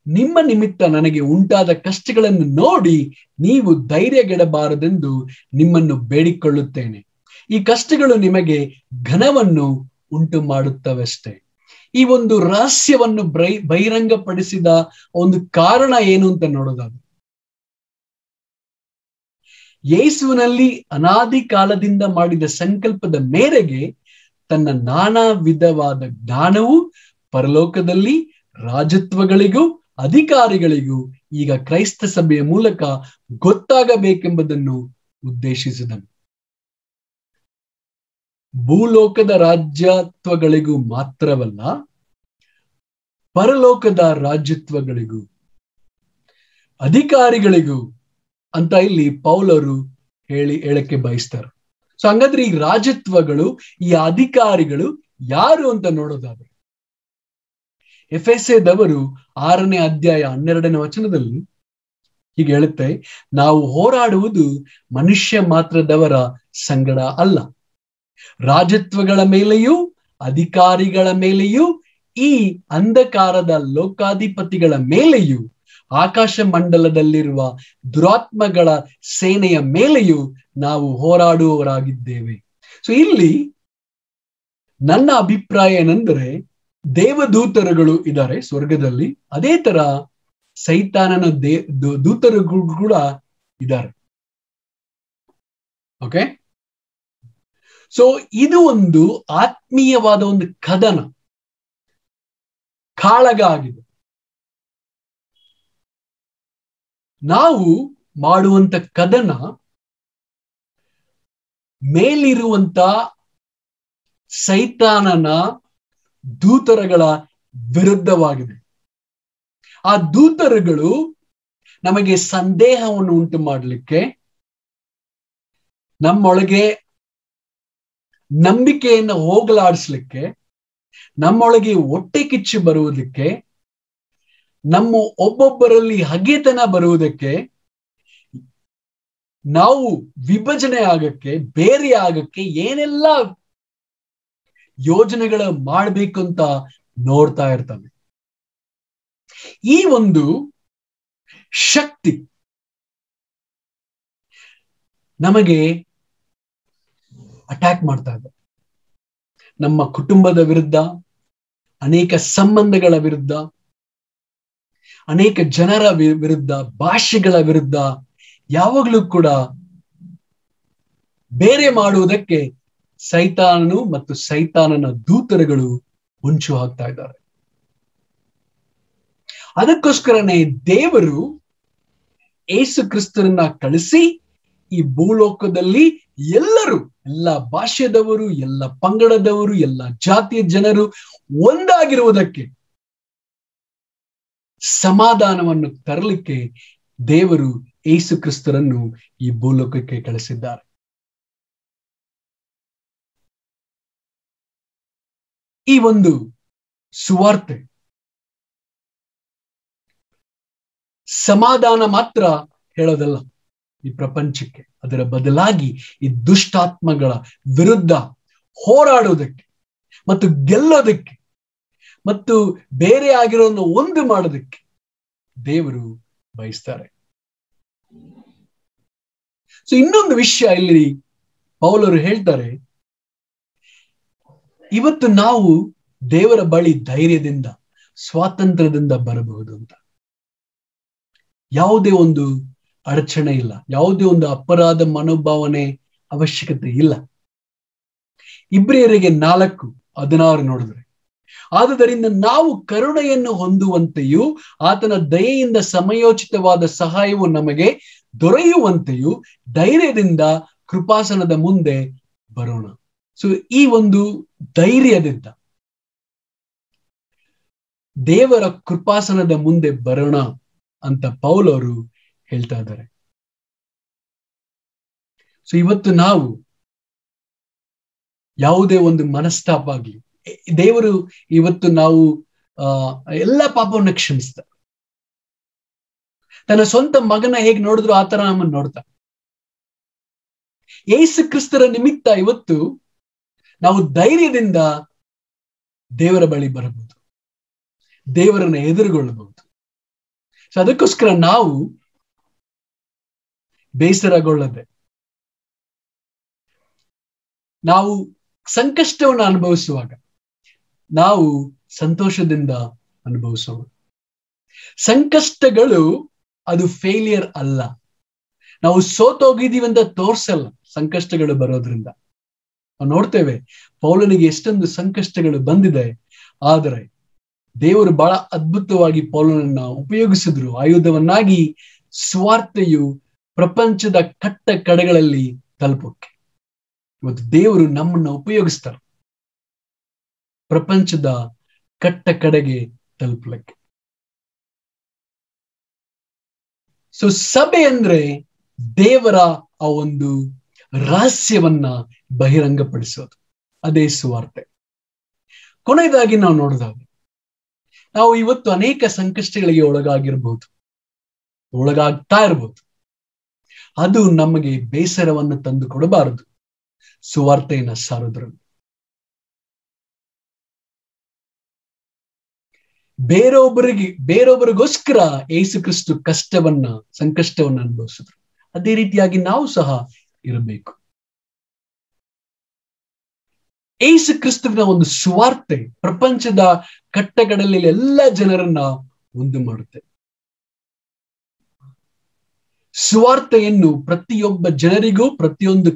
ನಿಮ್ಮ ನಿಮಿತ್ತ ನನಗೆ ಉಂಟಾದ ಕಷ್ಟಗಳನ್ನು ನೋಡಿ ನೀವು ಧೈರ್ಯಗೆಡಬಾರದೆಂದು ನಿಮ್ಮನ್ನು ಬೇಡಿಕೊಳ್ಳುತ್ತೇನೆ. ಈ ಕಷ್ಟಗಳು ನಿಮಗೆ ಘನವನ್ನು ಉಂಟು ಮಾಡುತ್ತವಷ್ಟೇ. ಈ ಒಂದು ರಹಸ್ಯವನ್ನು ಬಹಿರಂಗಪಡಿಸಿದ ಒಂದು ಕಾರಣ ಏನು ಅಂತ ನೋಡೋದಾದ್ರೆ, ಯೇಸುವಿನಲ್ಲಿ ಅನಾದಿ ಕಾಲದಿಂದ ಮಾಡಿದ ಸಂಕಲ್ಪದ ಮೇರೆಗೆ ತನ್ನ ನಾನಾ ವಿಧವಾದ ಜ್ಞಾನವು ಪರಲೋಕದಲ್ಲಿ ರಾಜತ್ವಗಳಿಗೂ ಅಧಿಕಾರಿಗಳಿಗೂ ಈಗ ಕ್ರೈಸ್ತ ಸಭೆಯ ಮೂಲಕ ಗೊತ್ತಾಗಬೇಕೆಂಬುದನ್ನು ಉದ್ದೇಶಿಸಿದನು. ಭೂಲೋಕದ ರಾಜ್ಯತ್ವಗಳಿಗೂ ಮಾತ್ರವಲ್ಲ, ಪರಲೋಕದ ರಾಜ್ಯತ್ವಗಳಿಗೂ ಅಧಿಕಾರಿಗಳಿಗೂ ಅಂತ ಇಲ್ಲಿ ಪೌಲರು ಹೇಳಕ್ಕೆ ಬಯಸ್ತಾರೆ. ಸೊ ಹಂಗಾದ್ರೆ ಈ ರಾಜತ್ವಗಳು, ಈ ಅಧಿಕಾರಿಗಳು ಯಾರು ಅಂತ ನೋಡೋದಾದ್ರೆ, ಎಫೆಸದವರು 6ನೇ ಅಧ್ಯಾಯ 12ನೇ ವಚನದಲ್ಲಿ ಹೀಗೆ ಹೇಳುತ್ತೆ, ನಾವು ಹೋರಾಡುವುದು ಮನುಷ್ಯ ಮಾತ್ರದವರ ಸಂಗಡ ಅಲ್ಲ, ರಾಜತ್ವಗಳ ಮೇಲೆಯೂ ಅಧಿಕಾರಿಗಳ ಮೇಲೆಯೂ ಈ ಅಂಧಕಾರದ ಲೋಕಾಧಿಪತಿಗಳ ಮೇಲೆಯೂ ಆಕಾಶ ಮಂಡಲದಲ್ಲಿರುವ ದುರಾತ್ಮಗಳ ಸೇನೆಯ ಮೇಲೆಯೂ ನಾವು ಹೋರಾಡುವವರಾಗಿದ್ದೇವೆ. ಸೊ ಇಲ್ಲಿ ನನ್ನ ಅಭಿಪ್ರಾಯ ಏನೆಂದರೆ, ದೇವದೂತರುಗಳು ಇದ್ದಾರೆ ಸ್ವರ್ಗದಲ್ಲಿ, ಅದೇ ತರ ಸೈತಾನನ ದೂತರುಗಳು ಕೂಡ ಇದ್ದಾರೆ. ಓಕೆ, ಸೊ ಇದು ಒಂದು ಆತ್ಮೀಯವಾದ ಒಂದು ಕದನ, ಕಾಳಗ ಆಗಿದೆ. ನಾವು ಮಾಡುವಂತ ಕದನ ಮೇಲಿರುವಂತ ಸೈತಾನನ ದೂತರುಗಳ ವಿರುದ್ಧವಾಗಿದೆ. ಆ ದೂತರುಗಳು ನಮಗೆ ಸಂದೇಹವನ್ನು ಉಂಟು ಮಾಡಲಿಕ್ಕೆ, ನಮ್ಮೊಳಗೆ ನಂಬಿಕೆಯನ್ನು ಹೋಗಲಾಡಿಸ್ಲಿಕ್ಕೆ, ನಮ್ಮೊಳಗೆ ಹೊಟ್ಟೆ ಕಿಚ್ಚು ಬರುವುದಕ್ಕೆ, ನಮ್ಮ ಒಬ್ಬೊಬ್ಬರಲ್ಲಿ ಹಗೆತನ ಬರುವುದಕ್ಕೆ, ನಾವು ವಿಭಜನೆ ಆಗಕ್ಕೆ, ಬೇರೆ ಆಗಕ್ಕೆ ಏನೆಲ್ಲ ಯೋಜನೆಗಳ ಮಾಡ್ಬೇಕು ಅಂತ ನೋಡ್ತಾ ಇರ್ತಾನೆ. ಈ ಒಂದು ಶಕ್ತಿ ನಮಗೆ ಅಟ್ಯಾಕ್ ಮಾಡ್ತಾ ಇದೆ. ನಮ್ಮ ಕುಟುಂಬದ ವಿರುದ್ಧ, ಅನೇಕ ಸಂಬಂಧಗಳ ವಿರುದ್ಧ, ಅನೇಕ ಜನರ ವಿರುದ್ಧ, ಭಾಷೆಗಳ ವಿರುದ್ಧ ಯಾವಾಗಲೂ ಕೂಡ ಬೇರೆ ಮಾಡುವುದಕ್ಕೆ ಸೈತಾನನು ಮತ್ತು ಸೈತಾನನ ದೂತರುಗಳು ಹೊಂಚು ಹಾಕ್ತಾ ಇದ್ದಾರೆ. ಅದಕ್ಕೋಸ್ಕರನೇ ದೇವರು ಯೇಸು ಕ್ರಿಸ್ತರನ್ನ ಕಳಿಸಿ ಈ ಭೂಲೋಕದಲ್ಲಿ ಎಲ್ಲರೂ, ಎಲ್ಲ ಭಾಷೆದವರು, ಎಲ್ಲ ಪಂಗಡದವರು, ಎಲ್ಲ ಜಾತಿಯ ಜನರು ಒಂದಾಗಿರುವುದಕ್ಕೆ, ಸಮಾಧಾನವನ್ನು ತರಲಿಕ್ಕೆ ದೇವರು ಯೇಸು ಕ್ರಿಸ್ತರನ್ನು ಈ ಭೂಲೋಕಕ್ಕೆ ಕಳಿಸಿದ್ದಾರೆ. ಈ ಒಂದು ಸುವಾರ್ತೆ ಸಮಾಧಾನ ಮಾತ್ರ ಹೇಳೋದಲ್ಲ ಈ ಪ್ರಪಂಚಕ್ಕೆ, ಅದರ ಬದಲಾಗಿ ಈ ದುಷ್ಟಾತ್ಮಗಳ ವಿರುದ್ಧ ಹೋರಾಡೋದಕ್ಕೆ ಮತ್ತು ಗೆಲ್ಲೋದಕ್ಕೆ ಮತ್ತು ಬೇರೆ ಆಗಿರೋದನ್ನು ಒಂದು ಮಾಡೋದಕ್ಕೆ ದೇವರು ಬಯಸ್ತಾರೆ. ಸೊ ಇನ್ನೊಂದು ವಿಷಯ ಇಲ್ಲಿ ಪೌಲರು ಹೇಳ್ತಾರೆ, ಇವತ್ತು ನಾವು ದೇವರ ಬಳಿ ಧೈರ್ಯದಿಂದ, ಸ್ವಾತಂತ್ರ್ಯದಿಂದ ಬರಬಹುದು ಅಂತ. ಯಾವುದೇ ಒಂದು ಅಡಚಣೆ ಇಲ್ಲ, ಯಾವುದೇ ಒಂದು ಅಪರಾಧ ಮನೋಭಾವನೆ ಅವಶ್ಯಕತೆ ಇಲ್ಲ. ಇಬ್ರಿಯರಿಗೆ 4:16 ನೋಡಿದ್ರೆ, ಆದುದರಿಂದ ನಾವು ಕರುಣೆಯನ್ನು ಹೊಂದುವಂತೆಯೂ ಆತನ ದಯೆಯಿಂದ ಸಮಯೋಚಿತವಾದ ಸಹಾಯವು ನಮಗೆ ದೊರೆಯುವಂತೆಯೂ ಧೈರ್ಯದಿಂದ ಕೃಪಾಸನದ ಮುಂದೆ ಬರೋಣ. ಸೊ ಈ ಒಂದು ಧೈರ್ಯದಿಂದ ದೇವರ ಕೃಪಾಸನದ ಮುಂದೆ ಬರೋಣ ಅಂತ ಪೌಲರು ಹೇಳ್ತಾ ಇದ್ದಾರೆ. ಸೊ ಇವತ್ತು ನಾವು ಯಾವುದೇ ಒಂದು ಮನಸ್ತಾಪ ಆಗ್ಲಿ, ದೇವರು ಇವತ್ತು ನಾವು ಎಲ್ಲ ಪಾಪವನ್ನು ಕ್ಷಮಿಸ್ತಾರೆ. ತನ್ನ ಸ್ವಂತ ಮಗನ ಹೇಗೆ ನೋಡಿದ್ರು ಆತರ ನಮ್ಮನ್ನು ನೋಡ್ತಾ. ಯೇಸು ಕ್ರಿಸ್ತರ ನಿಮಿತ್ತ ಇವತ್ತು ನಾವು ಧೈರ್ಯದಿಂದ ದೇವರ ಬಳಿ ಬರಬಹುದು, ದೇವರನ್ನ ಎದುರುಗೊಳ್ಳಬಹುದು. ಸೊ ಅದಕ್ಕೋಸ್ಕರ ನಾವು ಬೇಸರಗೊಳ್ಳದೆ, ನಾವು ಸಂಕಷ್ಟವನ್ನು ಅನುಭವಿಸುವಾಗ ನಾವು ಸಂತೋಷದಿಂದ ಅನುಭವಿಸೋಣ. ಸಂಕಷ್ಟಗಳು ಅದು ಫೇಲಿಯರ್ ಅಲ್ಲ, ನಾವು ಸೋತೋಗಿದ್ದೀವಿ ಅಂತ ತೋರ್ಸಲ್ಲ ಸಂಕಷ್ಟಗಳು ಬರೋದ್ರಿಂದ. ನಾವು ನೋಡ್ತೇವೆ ಪೌಲನಿಗೆ ಎಷ್ಟೊಂದು ಸಂಕಷ್ಟಗಳು ಬಂದಿದೆ, ಆದರೆ ದೇವರು ಬಹಳ ಅದ್ಭುತವಾಗಿ ಪೌಲನನ್ನ ಉಪಯೋಗಿಸಿದ್ರು ಆಯುಧವನ್ನಾಗಿ ಸ್ವಾರ್ಥೆಯು ಪ್ರಪಂಚದ ಕಟ್ಟ ಕಡೆಗಳಲ್ಲಿ ತಲುಪೋಕೆ. ಇವತ್ತು ದೇವರು ನಮ್ಮನ್ನ ಉಪಯೋಗಿಸ್ತಾರೆ ಪ್ರಪಂಚದ ಕಟ್ಟ ಕಡೆಗೆ ತಲುಪಲಿಕ್ಕೆ. ಸೊ ಸಭೆ ಅಂದ್ರೆ ದೇವರ ಆ ಒಂದು ರಹಸ್ಯವನ್ನ ಬಹಿರಂಗಪಡಿಸೋದು, ಅದೇ ಸುವಾರ್ತೆ. ಕೊನೆಯದಾಗಿ ನಾವು ನೋಡಿದಾಗ, ನಾವು ಇವತ್ತು ಅನೇಕ ಸಂಕಷ್ಟಗಳಿಗೆ ಒಳಗಾಗ್ತಾ ಇರಬಹುದು. ಅದು ನಮಗೆ ಬೇಸರವನ್ನು ತಂದು ಕೊಡಬಾರದು. ಸುವಾರ್ತೆಯನ್ನ ಸಾರೋದ್ರಲ್ಲಿ ಬೇರೊಬ್ಬರಿಗೋಸ್ಕರ ಯೇಸು ಕ್ರಿಸ್ತು ಸಂಕಷ್ಟವನ್ನ ಅನುಭವಿಸಿದ್ರು. ಅದೇ ರೀತಿಯಾಗಿ ನಾವು ಸಹ ಇರಬೇಕು. ಯೇಸು ಕ್ರಿಸ್ತುವಿನ ಒಂದು ಸುವಾರ್ತೆ ಪ್ರಪಂಚದ ಕಟ್ಟಕಡಲ್ಲಿ ಎಲ್ಲ ಜನರನ್ನ ಒಂದು ಮಾಡುತ್ತೆ. ಸುವಾರ್ತೆಯನ್ನು ಪ್ರತಿಯೊಬ್ಬ ಜನರಿಗೂ, ಪ್ರತಿಯೊಂದು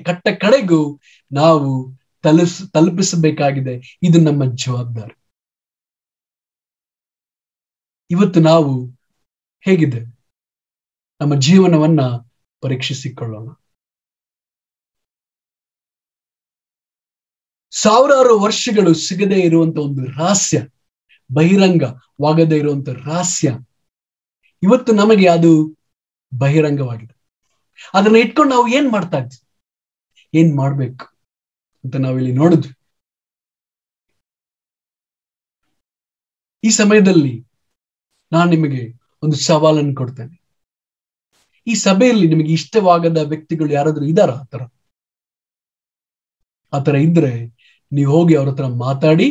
ಕಟ್ಟ ಕಡೆಗೂ ನಾವು ತಲುಪಿಸಬೇಕಾಗಿದೆ. ಇದು ನಮ್ಮ ಜವಾಬ್ದಾರಿ. ಇವತ್ತು ನಾವು ಹೇಗಿದೆ, ನಮ್ಮ ಜೀವನವನ್ನ ಪರೀಕ್ಷಿಸಿಕೊಳ್ಳೋಣ. ಸಾವಿರಾರು ವರ್ಷಗಳು ಸಿಗದೇ ಇರುವಂತ ಒಂದು ರಹಸ್ಯ, ಬಹಿರಂಗವಾಗದೇ ಇರುವಂತ ರಹಸ್ಯ, ಇವತ್ತು ನಮಗೆ ಅದು ಬಹಿರಂಗವಾಗಿದೆ. ಅದನ್ನ ಇಟ್ಕೊಂಡು ನಾವು ಏನ್ ಮಾಡ್ತಾ ಇದ್ವಿ, ಏನ್ ಮಾಡ್ಬೇಕು? ಅಂತ ನಾವಿಲ್ಲಿ ನೋಡಿದ್ವಿ. ಈ ಸಮಯದಲ್ಲಿ ನಾನು ನಿಮಗೆ ಒಂದು ಸವಾಲನ್ನು ಕೊಡ್ತೇನೆ. ಈ ಸಭೆಯಲ್ಲಿ ನಿಮಗೆ ಇಷ್ಟವಾಗದ ವ್ಯಕ್ತಿಗಳು ಯಾರಾದ್ರೂ ಇದ್ದಾರ? ಆತರ ಇದ್ರೆ ನೀವು ಹೋಗಿ ಅವ್ರ ಹತ್ರ ಮಾತಾಡಿ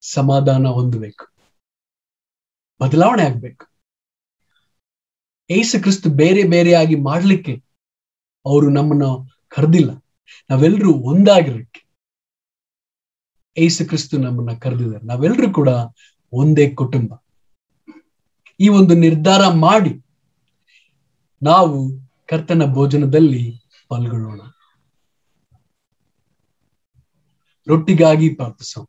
ಸಮಾಧಾನ ಹೊಂದಬೇಕು, ಬದಲಾವಣೆ ಆಗ್ಬೇಕು. ಯೇಸು ಕ್ರಿಸ್ತು ಬೇರೆ ಬೇರೆಯಾಗಿ ಮಾಡ್ಲಿಕ್ಕೆ ಅವರು ನಮ್ಮನ್ನ ಕರೆದಿಲ್ಲ, ನಾವೆಲ್ಲರೂ ಒಂದಾಗಿರ್ಲಿಕ್ಕೆ ಯೇಸು ಕ್ರಿಸ್ತು ನಮ್ಮನ್ನ ಕರೆದಿದ್ದಾರೆ. ನಾವೆಲ್ಲರೂ ಕೂಡ ಒಂದೇ ಕುಟುಂಬ. ಈ ಒಂದು ನಿರ್ಧಾರ ಮಾಡಿ ನಾವು ಕರ್ತನ ಭೋಜನದಲ್ಲಿ ಪಾಲ್ಗೊಳ್ಳೋಣ. ರೊಟ್ಟಿಗಾಗಿ ಪ್ರಾರ್ಥಿಸೋಣ.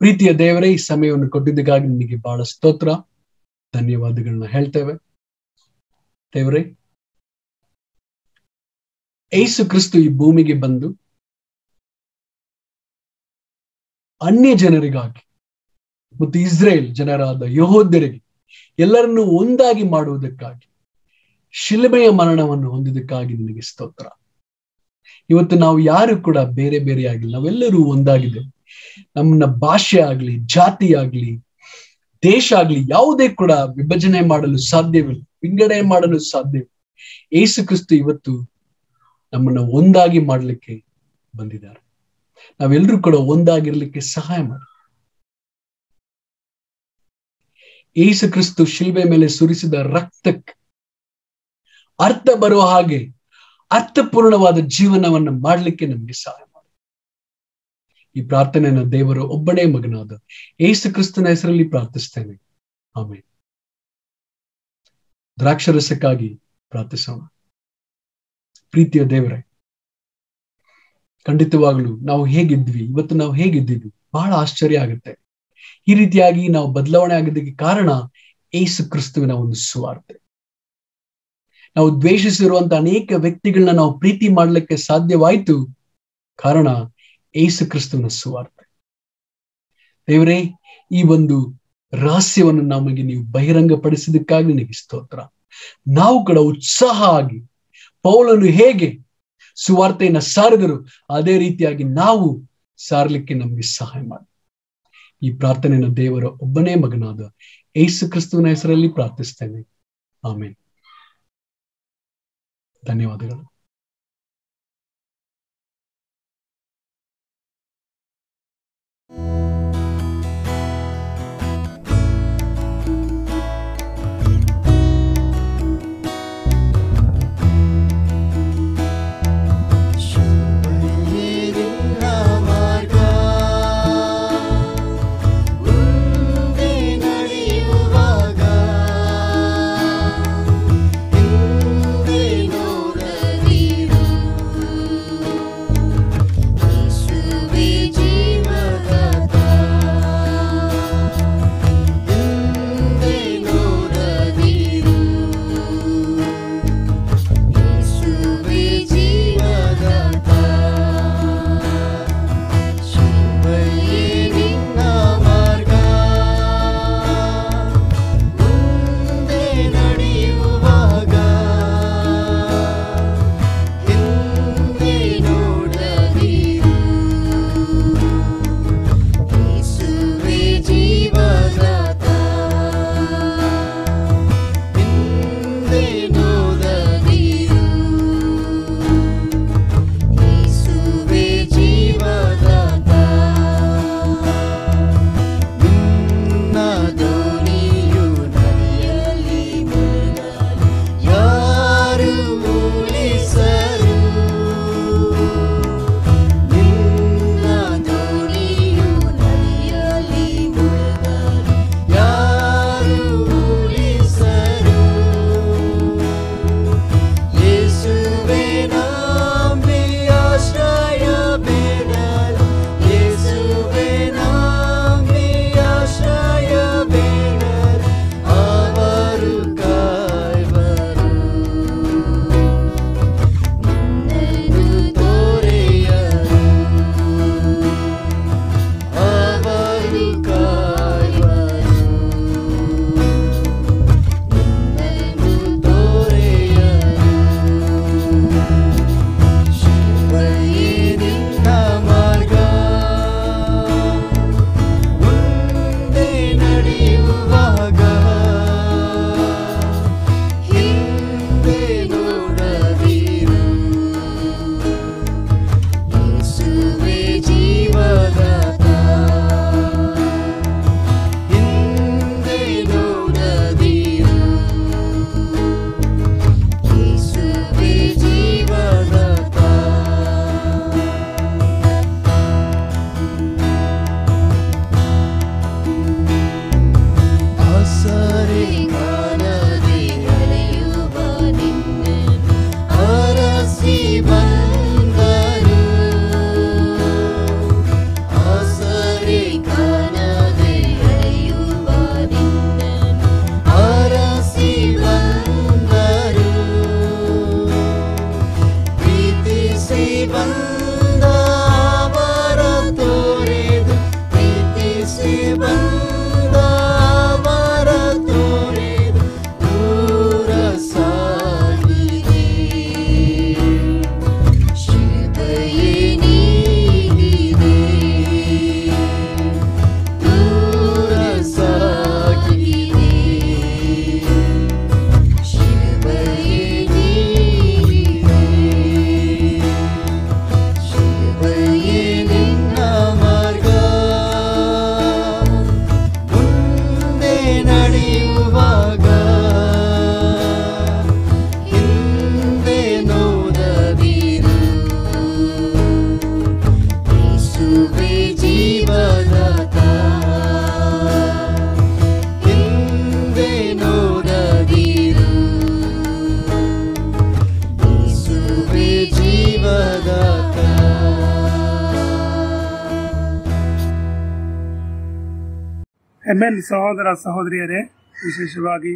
ಪ್ರೀತಿಯ ದೇವರೇ, ಈ ಸಮಯವನ್ನು ಕೊಟ್ಟಿದ್ದಕ್ಕಾಗಿ ನಿನಗೆ ಬಹಳ ಸ್ತೋತ್ರ, ಧನ್ಯವಾದಗಳನ್ನ ಹೇಳ್ತೇವೆ. ದೇವರೇ, ಯೇಸು ಕ್ರಿಸ್ತು ಈ ಭೂಮಿಗೆ ಬಂದು ಅನ್ಯ ಜನರಿಗಾಗಿ ಮತ್ತು ಇಸ್ರೇಲ್ ಜನರಾದ ಯೆಹೂದ್ಯರಿಗೆ ಎಲ್ಲರನ್ನೂ ಒಂದಾಗಿ ಮಾಡುವುದಕ್ಕಾಗಿ ಶಿಲುಬೆಯ ಮರಣವನ್ನು ಹೊಂದಿದ್ದಕ್ಕಾಗಿ ನಿನಗೆ ಸ್ತೋತ್ರ. ಇವತ್ತು ನಾವು ಯಾರು ಕೂಡ ಬೇರೆ ಬೇರೆ ಆಗಿಲ್ಲ, ನಾವೆಲ್ಲರೂ ಒಂದಾಗಿದ್ದೇವೆ. ನಮ್ಮನ್ನ ಭಾಷೆ ಆಗ್ಲಿ, ಜಾತಿ ಆಗ್ಲಿ, ದೇಶ ಆಗ್ಲಿ ಯಾವುದೇ ಕೂಡ ವಿಭಜನೆ ಮಾಡಲು ಸಾಧ್ಯವಿಲ್ಲ, ವಿಂಗಡಣೆ ಮಾಡಲು ಸಾಧ್ಯವಿಲ್ಲ. ಯೇಸು ಕ್ರಿಸ್ತು ಇವತ್ತು ನಮ್ಮನ್ನ ಒಂದಾಗಿ ಮಾಡ್ಲಿಕ್ಕೆ ಬಂದಿದ್ದಾರೆ. ನಾವೆಲ್ಲರೂ ಕೂಡ ಒಂದಾಗಿರ್ಲಿಕ್ಕೆ ಸಹಾಯ ಮಾಡಿ. ಯೇಸು ಕ್ರಿಸ್ತು ಶಿಲ್ಬೆ ಮೇಲೆ ಸುರಿಸಿದ ರಕ್ತಕ್ಕೆ ಅರ್ಥ ಬರುವ ಹಾಗೆ ಅರ್ಥಪೂರ್ಣವಾದ ಜೀವನವನ್ನು ಮಾಡಲಿಕ್ಕೆ ನಮಗೆ ಸಹಾಯ ಮಾಡಿ. ಈ ಪ್ರಾರ್ಥನೆಯನ್ನು ದೇವರ ಒಬ್ಬನೇ ಮಗನಾದ ಯೇಸು ಕ್ರಿಸ್ತನ ಹೆಸರಲ್ಲಿ ಪ್ರಾರ್ಥಿಸ್ತೇನೆ, ಆಮೆನ್. ದ್ರಾಕ್ಷರಸಕ್ಕಾಗಿ ಪ್ರಾರ್ಥಿಸೋಣ. ಪ್ರೀತಿಯ ದೇವರೇ, ಖಂಡಿತವಾಗ್ಲೂ ನಾವು ಹೇಗಿದ್ವಿ, ಇವತ್ತು ನಾವು ಹೇಗಿದ್ದೀವಿ ಬಹಳ ಆಶ್ಚರ್ಯ ಆಗುತ್ತೆ. ಈ ರೀತಿಯಾಗಿ ನಾವು ಬದಲಾವಣೆ ಆಗಿದ್ದಕ್ಕೆ ಕಾರಣ ಯೇಸು ಕ್ರಿಸ್ತುವಿನ ಒಂದು ಸುವಾರ್ತೆ. ನಾವು ದ್ವೇಷಿಸಿರುವಂತ ಅನೇಕ ವ್ಯಕ್ತಿಗಳನ್ನ ನಾವು ಪ್ರೀತಿ ಮಾಡ್ಲಿಕ್ಕೆ ಸಾಧ್ಯವಾಯ್ತು, ಕಾರಣ ಯೇಸು ಕ್ರಿಸ್ತುವಿನ ಸುವಾರ್ತೆ. ದೇವರೇ, ಈ ಒಂದು ರಹಸ್ಯವನ್ನು ನಮಗೆ ನೀವು ಬಹಿರಂಗಪಡಿಸಿದಕ್ಕಾಗಿ ನಿಮಗೆ ಸ್ತೋತ್ರ. ನಾವು ಕೂಡ ಉತ್ಸಾಹ ಆಗಿ ಪೌಲನು ಹೇಗೆ ಸುವಾರ್ತೆಯನ್ನ ಸಾರಿದರು ಅದೇ ರೀತಿಯಾಗಿ ನಾವು ಸಾರಲಿಕ್ಕೆ ನಮಗೆ ಸಹಾಯ ಮಾಡಿ. ಈ ಪ್ರಾರ್ಥನೆಯನ್ನು ದೇವರ ಒಬ್ಬನೇ ಮಗನಾದ ಯೇಸು ಕ್ರಿಸ್ತುವಿನ ಹೆಸರಲ್ಲಿ ಪ್ರಾರ್ಥಿಸ್ತೇನೆ, ಆಮೆನ್. ಧನ್ಯವಾದಗಳು. ಹಿಂದೆ ನೋಡದೆ ಆಮೇನ್. ಸಹೋದರ ಸಹೋದರಿಯರೇ, ವಿಶೇಷವಾಗಿ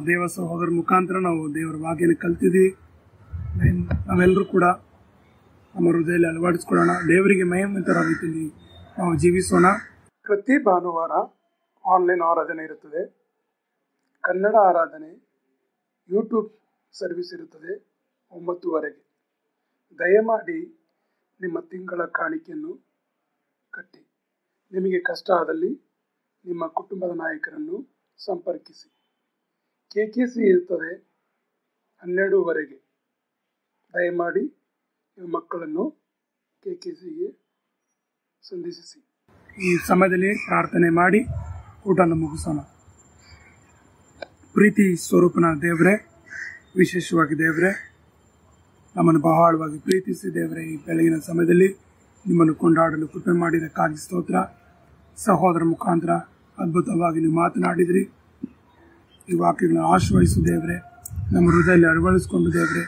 ದೇವ ಸಹೋದರ ಮುಖಾಂತರ ನಾವು ದೇವರ ವಾಕ್ಯನ ಕಲ್ತಿದ್ವಿ. ನಾವೆಲ್ಲರೂ ಕೂಡ ನಮ್ಮ ಹೃದಯದಲ್ಲಿ ಅಳವಡಿಸ್ಕೊಳ್ಳೋಣ. ದೇವರಿಗೆ ಮಹಿಮೆತರ ರೀತಿಯಲ್ಲಿ ನಾವು ಜೀವಿಸೋಣ. ಪ್ರತಿ ಭಾನುವಾರ ಆನ್ಲೈನ್ ಆರಾಧನೆ ಇರುತ್ತದೆ. ಕನ್ನಡ ಆರಾಧನೆ ಯೂಟ್ಯೂಬ್ ಸರ್ವಿಸ್ ಇರುತ್ತದೆ 9:30. ದಯಮಾಡಿ ನಿಮ್ಮ ತಿಂಗಳ ಕಾಣಿಕೆಯನ್ನು ಕಟ್ಟಿ. ನಿಮಗೆ ಕಷ್ಟ ಆದಲ್ಲಿ ನಿಮ್ಮ ಕುಟುಂಬದ ನಾಯಕರನ್ನು ಸಂಪರ್ಕಿಸಿ. KKC ಇರುತ್ತದೆ 12:30. ದಯಮಾಡಿ ನಿಮ್ಮ ಮಕ್ಕಳನ್ನು KKCಗೆ ಸಂಧಿಸಿ. ಈ ಸಮಯದಲ್ಲಿ ಪ್ರಾರ್ಥನೆ ಮಾಡಿ ಊಟನ ಮುಗಿಸೋಣ. ಪ್ರೀತಿ ಸ್ವರೂಪನ ದೇವರೇ, ವಿಶೇಷವಾಗಿ ದೇವರೇ, ನಮ್ಮನ್ನು ಬಹಳವಾಗಿ ಪ್ರೀತಿಸಿ ದೇವರೇ, ಈ ಬೆಳಗಿನ ಸಮಯದಲ್ಲಿ ನಿಮ್ಮನ್ನು ಕೊಂಡಾಡಲು ಕೃಪೆ ಮಾಡಿದಕ್ಕಾಗಿ ಸ್ತೋತ್ರ. ಸಹೋದರ ಮುಖಾಂತರ ಅದ್ಭುತವಾಗಿ ನೀವು ಮಾತನಾಡಿದ್ರಿ. ಈ ವಾಕ್ಯಗಳನ್ನು ಆಶ್ರಯಿಸು ದೇವರೇ, ನಮ್ಮ ಹೃದಯದಲ್ಲಿ ಅಳವಡಿಸಿಕೊಂಡು ದೇವರೇ,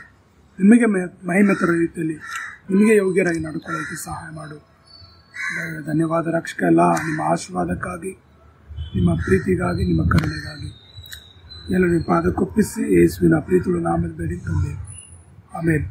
ನಿಮಗೆ ಮಹಿಮೆ ತರೋ ರೀತಿಯಲ್ಲಿ ನಿಮಗೆ ಯೋಗ್ಯರಾಗಿ ನಡ್ಕೊಳ್ಳೋಕ್ಕೆ ಸಹಾಯ ಮಾಡು. ಧನ್ಯವಾದ ರಕ್ಷಕ. ಎಲ್ಲ ನಿಮ್ಮ ಆಶೀರ್ವಾದಕ್ಕಾಗಿ, ನಿಮ್ಮ ಪ್ರೀತಿಗಾಗಿ, ನಿಮ್ಮ ಕರುಣೆಗಾಗಿ ಎಲ್ಲ ನಿಮ್ಮ ಪಾದಕ್ಕೊಪ್ಪಿಸಿ ಯೇಸುವಿನ ಪ್ರೀತಿಗಳು ನಾಮದಲ್ಲಿ ಬೇಡಿ ತಂದೆ. ಆಮೇಲೆ